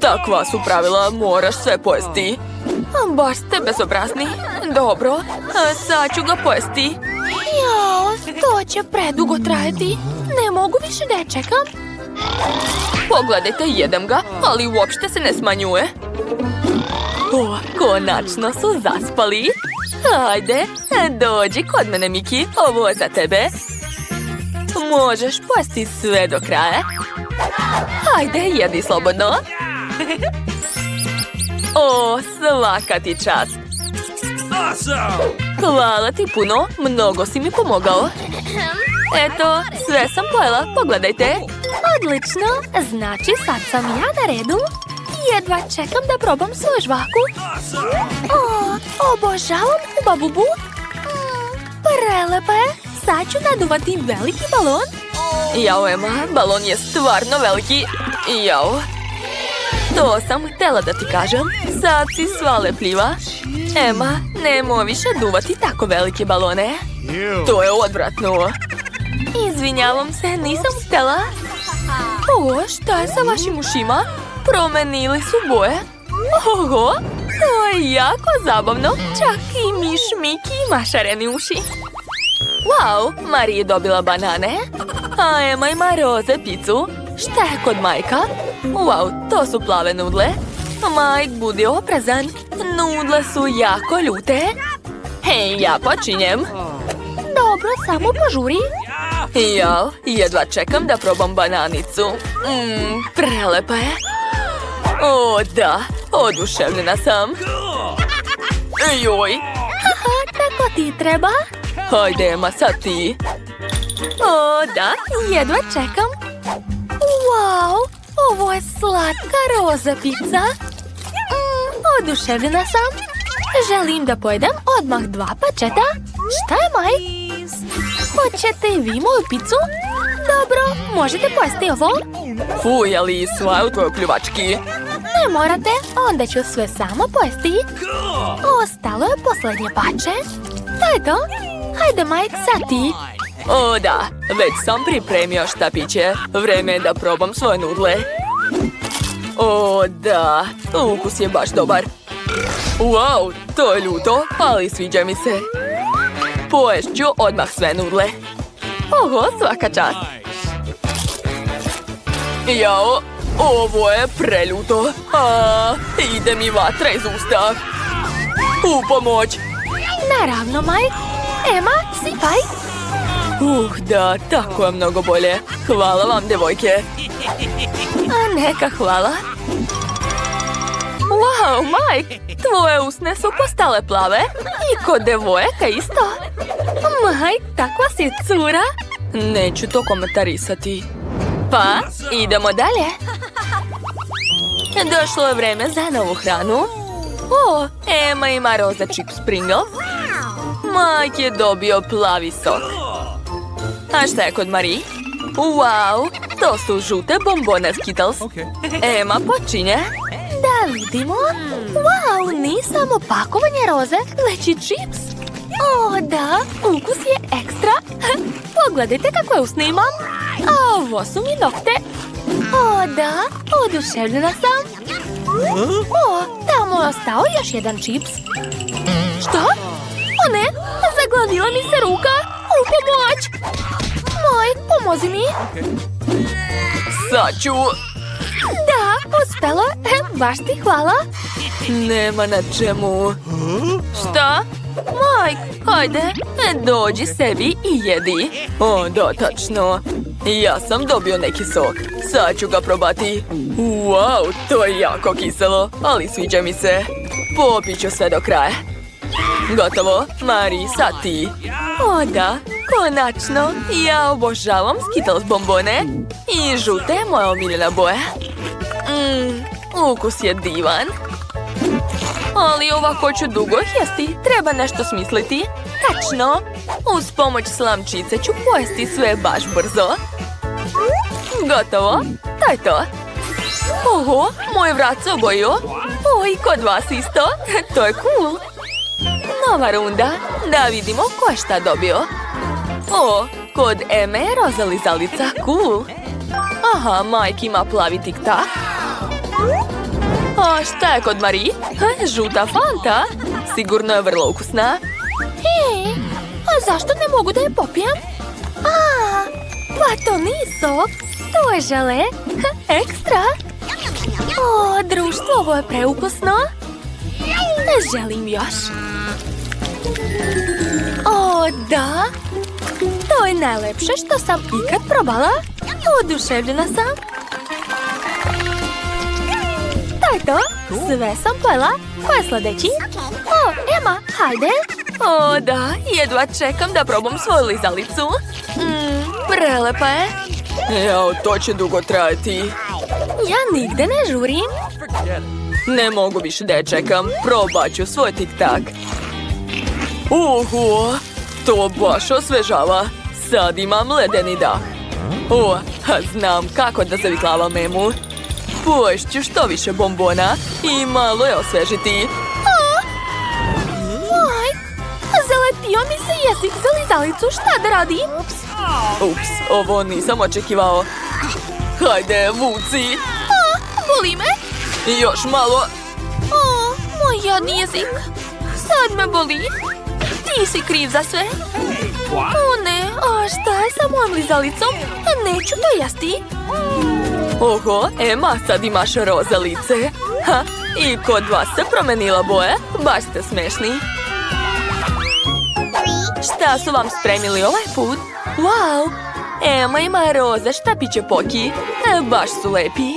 Takva su pravila, moraš sve pojesti. Baš ste bezobrazni. Dobro, sad ću ga pojesti. Jao, to će predugo trajati. Ne mogu više da je čekam. Pogledajte, jedem ga, ali uopšte se ne smanjuje. O, konačno su zaspali. Ajde, dođi kod mene, Miki, ovo je za tebe. Možeš pojesti sve do kraja. Ajde, jedi slobodno. O, svaka ti čast. Hvala ti puno, mnogo si mi pomogao. Eto, sve sam pojela, pogledajte. Odlično, znači sad sam ja na redu. Jedva čekam da probam svoju žvaku. O, obožavam Huba Bubu. Prelepa je. Sad ću naduvati veliki balon. Jao, Emma, balon je stvarno veliki. Jao. To sam htjela da ti kažem. Sad si sva lepljiva. Emma, nemoj više duvati tako velike balone. To je odvratno. Izvinjavam se, nisam htjela. O, šta je sa vašim ušima? Promenili su boje. Oho, to je jako zabavno. Čak i miš Miki ima šareni uši. Wow, Mari je dobila banane. A Emma ima roze picu. Šta je kod Majka? Wow, to su plave nudle. Mike, budi oprezan. Nudle su jako ljute. Hej, ja počinjem. Dobro, samo požuri. Jao, jedva čekam da probam bananicu. Prelepa je. O, da, oduševljena sam. Joj. Haha, tako ti treba. Hajde, Emma, sad ti. O, da, jedva čekam. Wow, ovo je slatka roza pizza. Oduševljena sam. Želim da pojedem odmah 2 pačeta. Šta je, Mike? Hoćete i vi moju picu? Dobro, možete pojesti ovo. Fuj, ali sva u tvojoj pljuvački. Ne morate, onda ću sve samo pojesti. Ostalo je posljednje pače. To je to. Hajde, Mike, sad ti. O, da, već sam pripremio štapiće. Vreme je da probam svoje nudle. O, da, ukus je baš dobar. Wow, to je ljuto, ali sviđa mi se. Poješću odmah sve nudle. Oho, svaka čast. Jao, ovo je preljuto. Ide mi vatra iz usta. U pomoć. Naravno, Mike. Emma, sipaj. Da, tako je mnogo bolje. Hvala vam, devojke. A neka hvala. Wow, Mike, tvoje usne su postale plave. I kod devojaka isto. Mike, takva si cura. Neću to komentarisati. Pa, idemo dalje. Došlo je vreme za novu hranu. O, Emma ima roza chips Pringle. Mike je dobio plavi sok. A šta je kod Marie? Wow, to su žute bombone Skittles. Emma počinje. Da vidimo. Wow, nije samo pakovanje roze, već i čips. O, da, ukus je ekstra. Pogledajte kako usne imam. A ovo su mi nokte. O, da, oduševljena sam. O, tamo je ostao još jedan čips. Što? O ne, zagladila mi se ruka. U pomoć. Moj, pomozi mi. Sad ću. Da, uspelo. Baš ti hvala. Nema na čemu. Šta? Mike, hajde, dođi sebi i jedi. O, da, tačno. Ja sam dobio neki sok. Sad ću ga probati. Wow, to je jako kiselo, ali sviđa mi se. Popit ću sve do kraja. Gotovo, Marie, sad ti. O, da, konačno. Ja obožavam Skittles bombone. I žute je moja omiljena boja. Ukus je divan. Ali ovako ću dugo jesti. Treba nešto smisliti. Tačno. Uz pomoć slamčice ću pojesti sve baš brzo. Gotovo. To je to. Oho, moj vrat se obojio. O, i kod vas isto. To je cool. Nova runda. Da vidimo ko je šta dobio. O, kod Eme je roza lizalica. Cool. Aha, Mike ima plavi tik-tak. A šta je kod Marie? Žuta Fanta. Sigurno je vrlo ukusna. Hej, a zašto ne mogu da je popijem? A, pa to nije sok. To je žele. Ekstra. O, društvo, ovo je preukusno. Želim još. O, da. To je najlepše što sam ikad probala. Oduševljena sam. To je to. Sve sam pojela. Ko je sljedeći? O, Emma, hajde. O, da, jedva čekam da probam svoju lizalicu. Prelepa je. Jao, to će dugo trajati. Ja nigde ne žurim. Ne mogu više da je čekam. Probat ću svoj tik-tak. To baš osvežava. Sad imam ledeni dah. O, znam kako da zavitlavam Emu. Poješću što više bombona i malo je osvežiti. Mike, zalepio mi se jezik za lizalicu. Šta da radim? Ups, ovo nisam očekivao. Hajde, vuci. Boli me. Još malo. O, moj jadni jezik. Sad me boli. Ti si kriv za sve. O ne, a šta je sa mojom lizalicom? Neću to jesti. Oho, Emma, sad imaš roza lice. Ha, i kod vas se promenila boja. Baš ste smešni. Šta su vam spremili ovaj put? Wow, Emma ima roza štapiće Poki. Baš su lepi.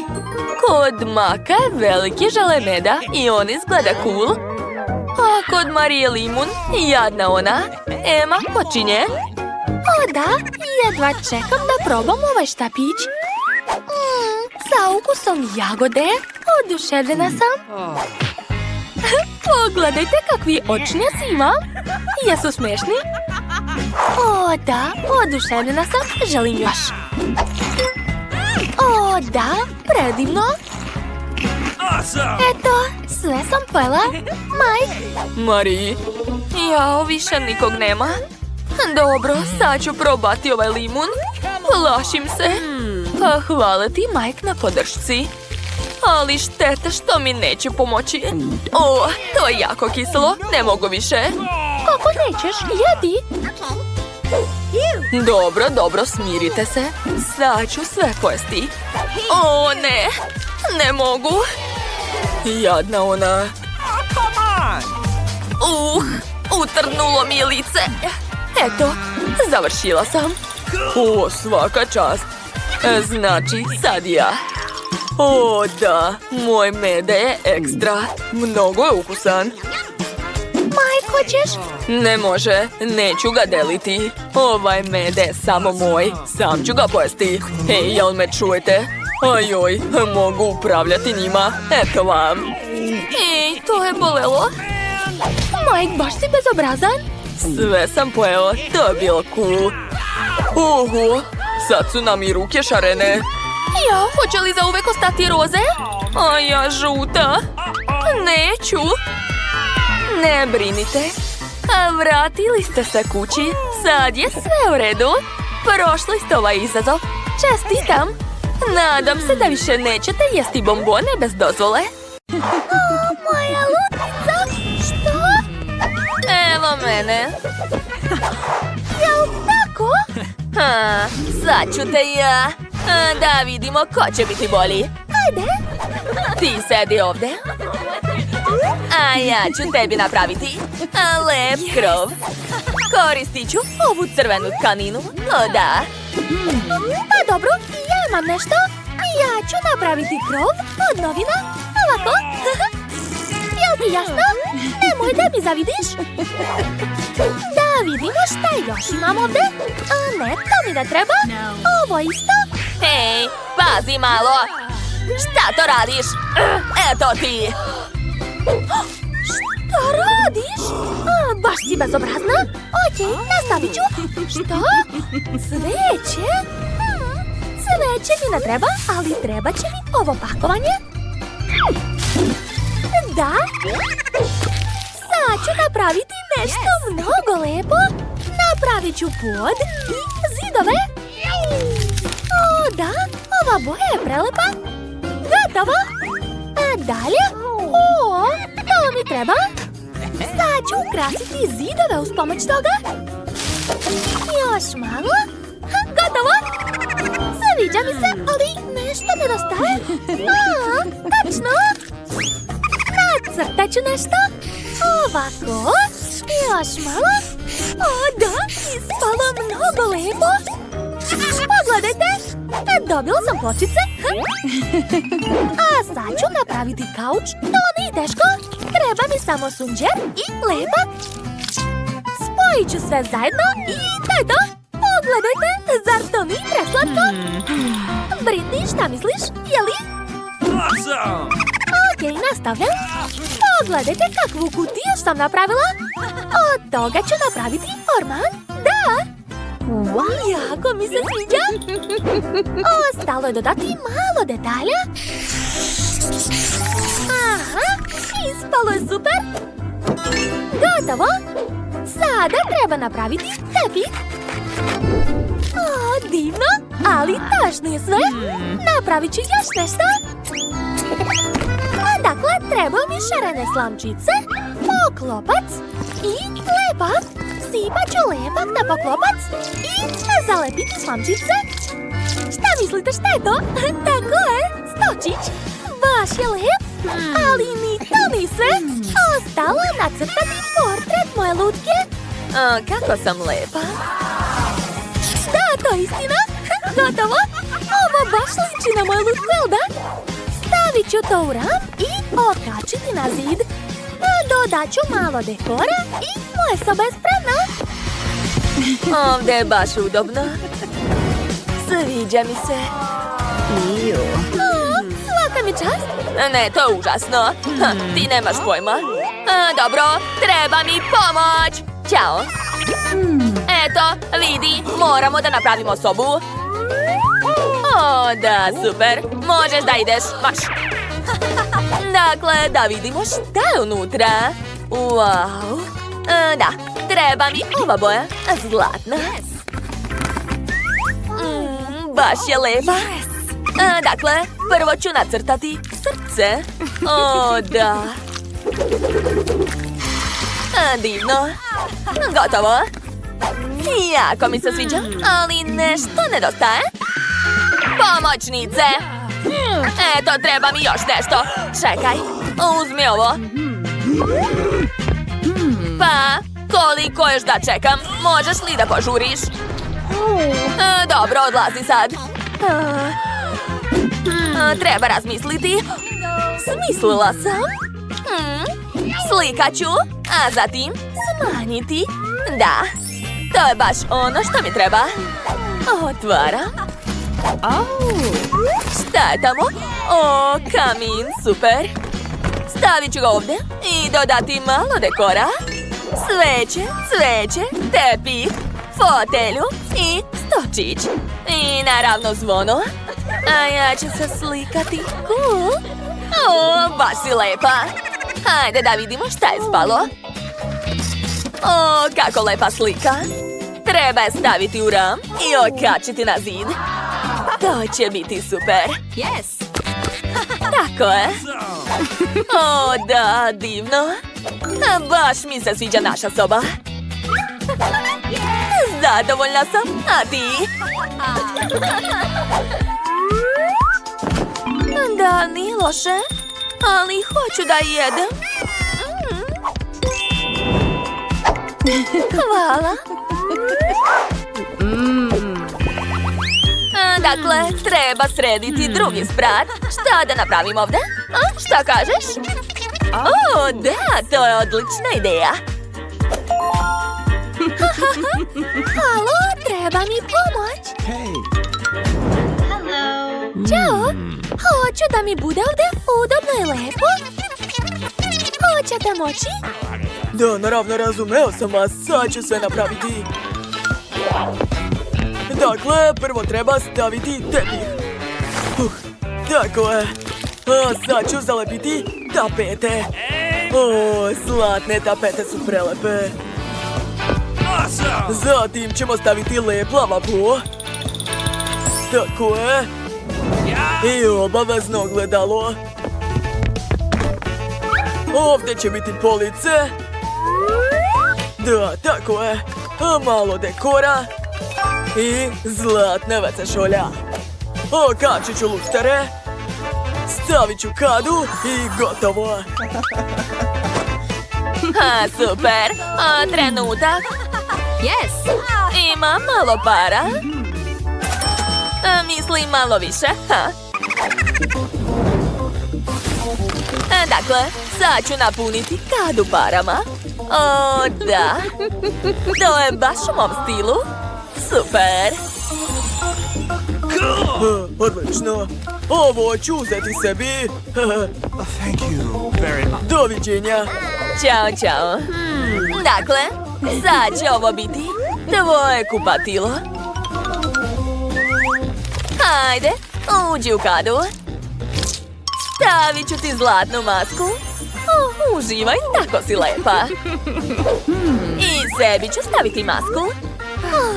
Kod Maka je veliki žele meda i on izgleda cool. A kod Marije limun, jadna ona. Emma počinje. O da, jedva čekam da probam ovaj štapić. Sa ukusom jagode. Oduševljena sam. Pogledajte kakvi očnjaci imam. Jesu smešni? O da, oduševljena sam. Želim još. O da, predivno. Eto, sve sam pojela. Mike. Marie. Jao, više nikog nema. Dobro, sad ću probati ovaj limun. Plašim se. Hvala ti, Mike, na podršci. Ali šteta što mi neće pomoći. O, to je jako kiselo. Ne mogu više. Kako nećeš? Jedi. Dobro, smirite se. Sad ću sve pojesti. O, ne. Ne mogu. Jadna ona. Utrnulo mi je lice. Eto, završila sam. O, svaka čast. Znači, sad ja. O, da, moj mede je ekstra. Mnogo je ukusan. Mike, hoćeš? Ne može, neću ga deliti. Ovaj med je samo moj, sam ću ga pojesti. Hej, jel me čujete? Ajoj, mogu upravljati njima, eto vam. Ej, to je bolelo. Mike, baš si bezobrazan. Sve sam pojeo, to je bilo cool. Sad su nam i ruke šarene. Ja, hoće li zauvek ostati roze? A ja žuta. Neću. Ne brinite. A vratili ste se kući. Sad je sve u redu. Prošli ste ovaj izazov. Čestitam. Nadam se da više nećete jesti bombone bez dozvole. Moja lutica. Što? Evo mene. Jel tako? Sad ću te ja. Da vidimo ko će biti bolji. Ajde. Ti sedi ovdje. A ja ću tebi napraviti lep krov. Koristit ću ovu crvenu tkaninu. O da. Pa dobro, ja imam nešto. Ja ću napraviti krov od novina. Ovako. Jel ti jasno? Nemoj da mi zavidiš. Da vidimo šta još imam ovdje. A ne, to mi ne treba. Ovo isto. Hej, pazi malo. Šta to radiš? Eto ti. Šta radiš? Baš si bezobrazna. Okej, nastavit ću. Što? Cveće? Cveće mi ne treba, ali treba će mi ovo pakovanje. Da. Sad ću napraviti nešto mnogo lepo. Napravit ću pod i zidove. O, da, ova boja je prelepa. Gotovo. A dalje? O, to mi treba. Sad ću ukrasiti zidove uz pomoć toga. Još malo. Gotovo. Sviđa mi se, ali nešto nedostaje. Tačno. Nacrtat ću nešto. Ovako. Još malo. O, da, ispalo mnogo lepo. Pogledajte. Dobila sam pločice. A sad ću napraviti kauč. To nije teško. Treba mi samo sunđer i lepak. Spojit ću sve zajedno i to je to. Pogledajte, zar to nije preslatko? Britney, šta misliš? Je li? Okej, nastavljam. Pogledajte kakvu kutiju sam napravila. Od toga ću napraviti orman. Da! Jako mi se sviđa. Ostalo je dodati malo detalja. Aha, ispalo je super. Gotovo. Sada treba napraviti tepih. O, divno, ali taš nije sve. Napravit ću još nešto. Dakle, treba mi šarene slamčice, poklopac i lepak. Sipat ću lepak na poklopac i zalepiti slamčice. Šta mislite šta je to? Tako je, stočić. Baš je lep, ali ni to ni sve. Ostalo je nacrtati portret moje lutke. Kako sam lepa. Da, to je istina. Gotovo. Ovo baš liči na moju lutku, jel da? Stavit ću to u ram i okačiti na zid. Dodat ću malo dekora i moja soba je spremna. Ovdje je baš udobno. Sviđa mi se. Svaka mi čast. Ne, to je užasno. Ti nemaš pojma. Dobro, treba mi pomoć. Ćao. Eto, vidi, moramo da napravimo sobu. O, da, super. Možeš da ideš, maš. Dakle, da vidimo šta je unutra. Wow. Da, treba mi ova boja, zlatna. Baš je lepa. Dakle, prvo ću nacrtati srce. O, da. Divno. Gotovo. Jako mi se sviđa, ali nešto nedostaje. Pomoćnice. Eto, treba mi još nešto. Čekaj, uzmi ovo. Pa, koliko još da čekam? Možeš li da požuriš? Dobro, odlazi sad. Treba razmisliti. Smislila sam. Slikat ću, a zatim smanjiti. Da, to je baš ono što mi treba. Otvaram. Šta je tamo? O, kamin, super. Stavit ću ga ovdje i dodati malo dekora. Sveće, cveće, tepih, fotelju i stočić. I naravno zvono. A ja ću se slikati. Cool. O, baš si lepa. Hajde da vidimo šta je spalo. O, kako lepa slika. Treba je staviti u ram i okačiti na zid. To će biti super. Yes! Tako je. O, da, divno. Baš mi se sviđa naša soba. Zadovoljna sam, a ti? Da, nije loše, ali hoću da jedem. Hvala. Dakle, treba srediti drugi sprat. Šta da napravim ovdje? A, šta kažeš? O, da, to je odlična ideja. Halo, treba mi pomoć. Ćao, hoću da mi bude ovdje udobno i lepo. Hoćete moći? Da, naravno, razumeo sam vas. Sad ću sve napraviti. Dakle, prvo treba staviti tepih. Tako je. A sad ću zalepiti tapete. O, zlatne tapete su prelepe. Zatim ćemo staviti lep lavabo. Tako je. I obavezno ogledalo. Ovdje će biti police. Da, tako je. A malo dekora. I zlatna WC šolja. Okačit ću luštere. Stavit ću kadu i gotovo. Ha, super. A trenutak. Yes! Imam malo para. Mislim malo više. Ha. Dakle, sad ću napuniti kadu parama. O, da. To je baš u mom stilu. Super. Odlično. Ovo ću uzeti sebi. Thank you very much. Doviđenja. Ćao, čao. Dakle, sad će ovo biti tvoje kupatilo. Hajde, uđi u kadu. Stavit ću ti zlatnu masku. Uživaj, tako si lepa. I sebi ću staviti masku.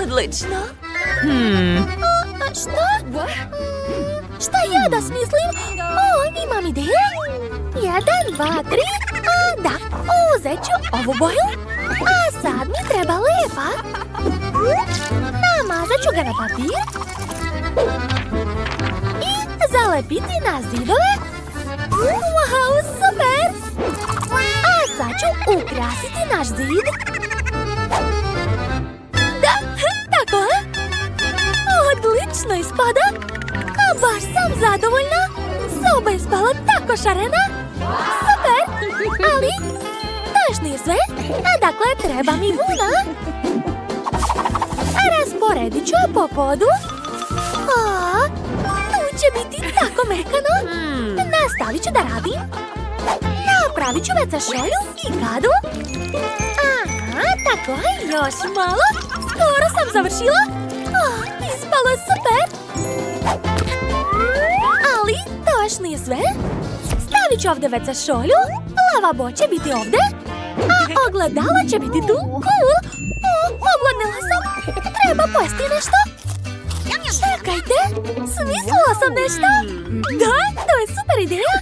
Odlično. Šta? Šta ja da smislim? O, imam ideju. 1, 2, 3. Da, uzet ću ovu boju. A sad mi treba lepa. Namazat ću ga na papir. I zalepiti na zidove. Wow, super! A sad ću ukrasiti naš zid. Da, tako je. Odlično ispada. A baš sam zadovoljna. Soba je ispala tako šarena. Super! Ali, to još nije sve. A dakle, treba mi vuna. Rasporedit ću po podu. A, tu će biti tako mekano. Nastavit ću da radim. Napravit ću WC šolju i kadu. Aha, tako je, još malo. Skoro sam završila. Ispalo je super. Ali to još nije sve. Stavit ću ovdje WC šolju. Lavabo će biti ovdje. A ogledalo će biti tu. Cool. Ogladnila sam. Treba pojesti nešto. Čekajte, smislila sam nešto. Da, to je super ideja.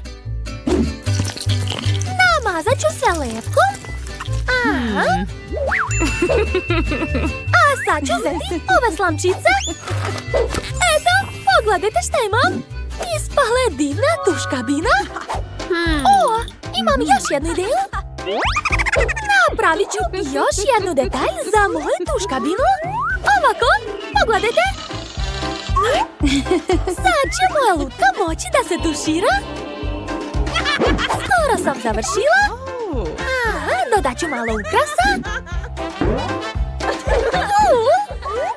Namazat ću sve lepkom. Aha. A sad ću uzeti ove slamčice. Eto, pogledajte šta imam. Ispala je divna tuš kabina. O, imam još jednu ideju. Napravit ću još jednu detalj za moju tuš kabinu. Ovako, pogledajte. Sad će moja lutka moći da se tušira. Skoro sam završila. Dodat ću malo ukrasa.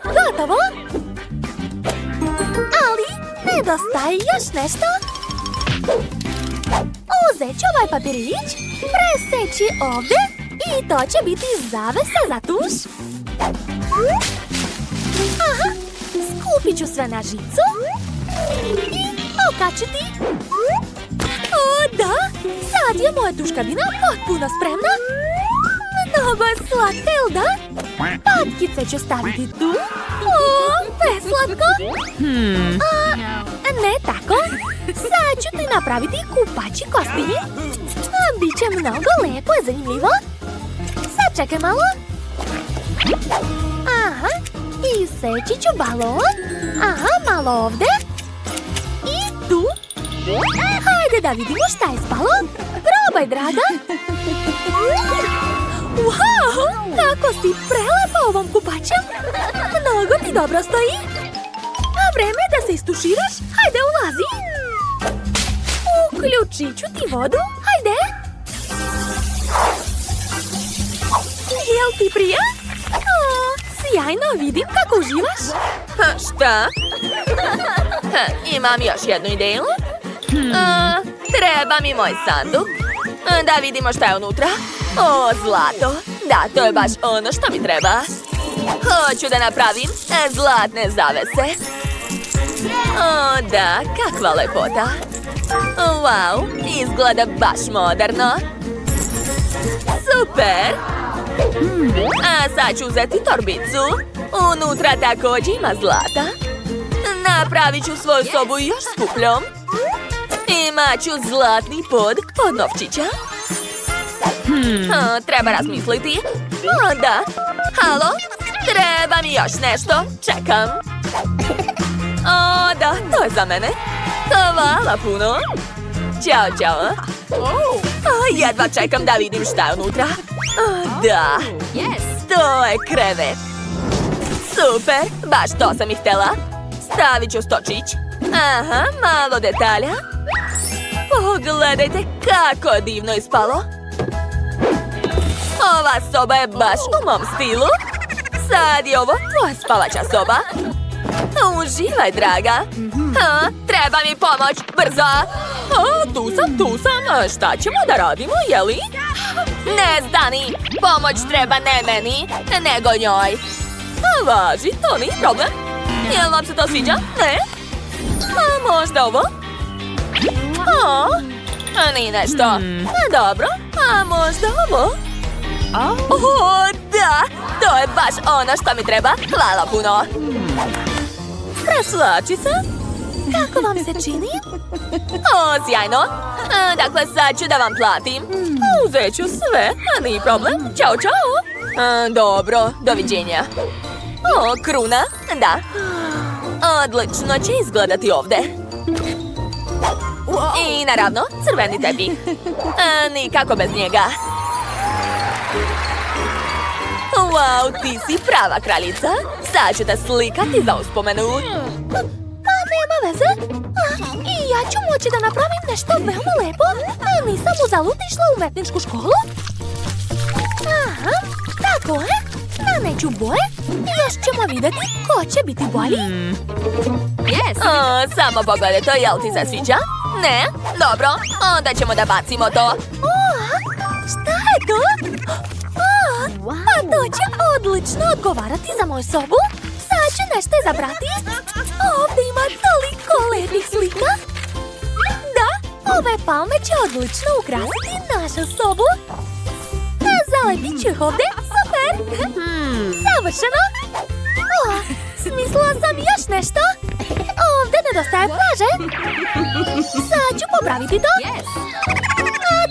Gotovo. Ali nedostaje još nešto. Uzet ću ovaj papirić, preseći ovdje i to će biti zavesa za tuš. Aha, skupit ću sve na žicu i okačiti. O da, sad je moja tuš kabina potpuno spremna. Mnogo je slatka, jel da? Patkice ću staviti tu. O, preslatko. Ne tako. Sad ću ti napraviti kupači kostim. Biće mnogo lepo i zanimljivo. Sad čekaj malo. Aha, i seći ću balon. Aha, malo ovdje. I tu. Hajde da vidimo šta je spalo. Probaj, draga. Wow, kako si prelepa ovom kupačem. Mnogo ti dobro stoji. A vreme je da se istuširaš. Hajde, ulazi. Uključit ću ti vodu. Hajde. Jel ti prija? O, sjajno, vidim kako uživaš. Šta? Imam još jednu ideju. Treba mi moj sanduk. Da vidimo šta je unutra. O, zlato. Da, to je baš ono što mi treba. Hoću da napravim zlatne zavese. O, da, kakva lepota. Wow, izgleda baš moderno. Super. A sad ću uzeti torbicu. Unutra također ima zlata. Napravit ću svoju sobu još skupljom. Imat ću zlatni pod novčića. Treba razmisliti. O, da. Halo? Treba mi još nešto. Čekam. O, da, to je za mene. Hvala puno. Ćao, čao. Jedva čekam da vidim šta je unutra. Da. To je krevet. Super, baš to sam i htjela. Stavit ću stočić. Aha, malo detalja. Pogledajte kako divno ispalo. Ova soba je baš u mom stilu. Sad je ovo tvoja spavača soba. Uživaj, draga. Treba mi pomoć, brzo. Tu sam. Šta ćemo da radimo, jeli? Ne stani. Pomoć treba ne meni, nego njoj. Važi, to nije problem. Jel vam se to sviđa? Ne? A možda ovo? Nije nešto. Dobro, a možda ovo? O, da! To je baš ono što mi treba. Hvala puno. Preslačica? Kako vam se čini? O, sjajno. Dakle, sad ću da vam platim. Uzet ću sve, nije problem. Ćao, čao. Dobro, doviđenja. O, kruna, da. Odlično će izgledati ovdje. I naravno, crveni tepih. Nikako bez njega. Wow, ti si prava kraljica. Sad ću te slikati za uspomenu. Pa nema veze. I ja ću moći da napravim nešto veoma lepo. Nisam uzalud išla u umetničku školu. Aha, tako je. Naneću boje. Još ćemo vidjeti ko će biti bolji. Samo pogledaj to, jel ti se sviđa? Ne? Dobro, onda ćemo da bacimo to. Šta je to? Pa to će odlično odgovarati za moju sobu. Sad ću nešto izabrati. Ovdje ima toliko lepih slika. Da, ove palme će odlično ukrasiti našu sobu. Zalepit ću ih ovdje. Super. Savršeno. Smislila sam još nešto. Ovdje nedostaje plaže. Sad ću popraviti to.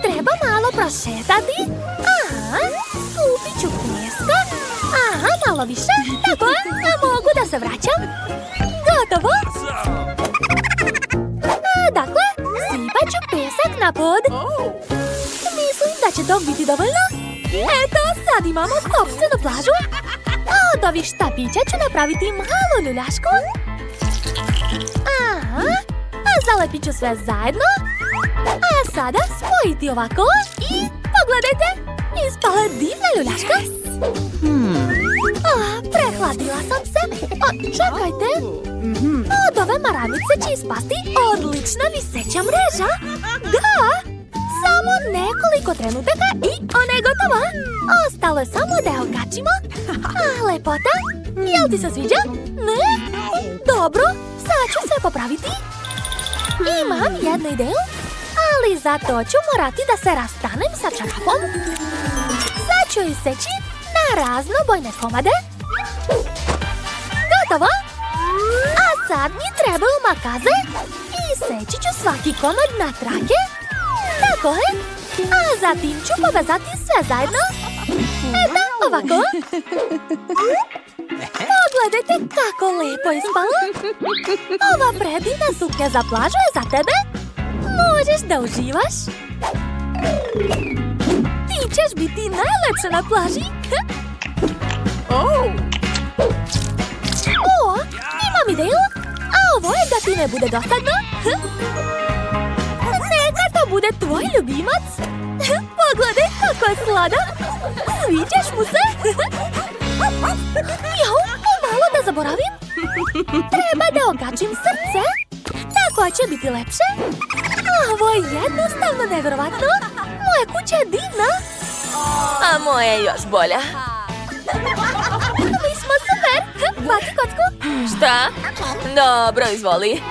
Treba malo prošetati. Aha, skupit ću pjeska. Aha, malo više. Tako je, mogu da se vraćam. Gotovo. Dakle, sipat ću pjesak na pod. Mislim da će to biti dovoljno. Eto, sad imamo sopstvenu plažu. Od ovih štapića ću napraviti malu ljuljašku. Aha, zalepit ću sve zajedno. A sada spojiti ovako i pogledajte, ispala divna ljuljaška. Prehladila sam se. Čekajte. Od ove maramice će ispasti odlična viseća mreža. Da! Samo nekoliko trenutaka i ona je gotova. Ostalo je samo da je okačimo. Lepota. Jel ti se sviđa? Ne? Dobro, sad ću se popraviti. Imam jednu ideju, ali za to ću morati da se rastanem sa čarapom. Sad ću iseći na raznobojne komade. Gotovo! A sad mi trebaju makaze i seći ću svaki komad na trake. Tako je. A zatim ću povezati sve zajedno. Eto, ovako. Pogledajte kako lepo ispalo. Ova predivna suknja za plažu je za tebe. Možeš da uživaš. Ti ćeš biti najlepša na plaži. O, imam ideju. A ovo je da ti ne bude dosadno. Neka to bude tvoj ljubimac. Pogledaj kako je sladak. Sviđaš mu se? Jau, malo da zaboravim. Treba da okačim srce. Tako će biti lepše. Ovo je jednostavno nevjerovatno. Moja kuća je divna. A moja je još bolja. Mi smo super. Baci kocku. Šta? Dobro, izvoli.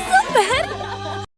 Super.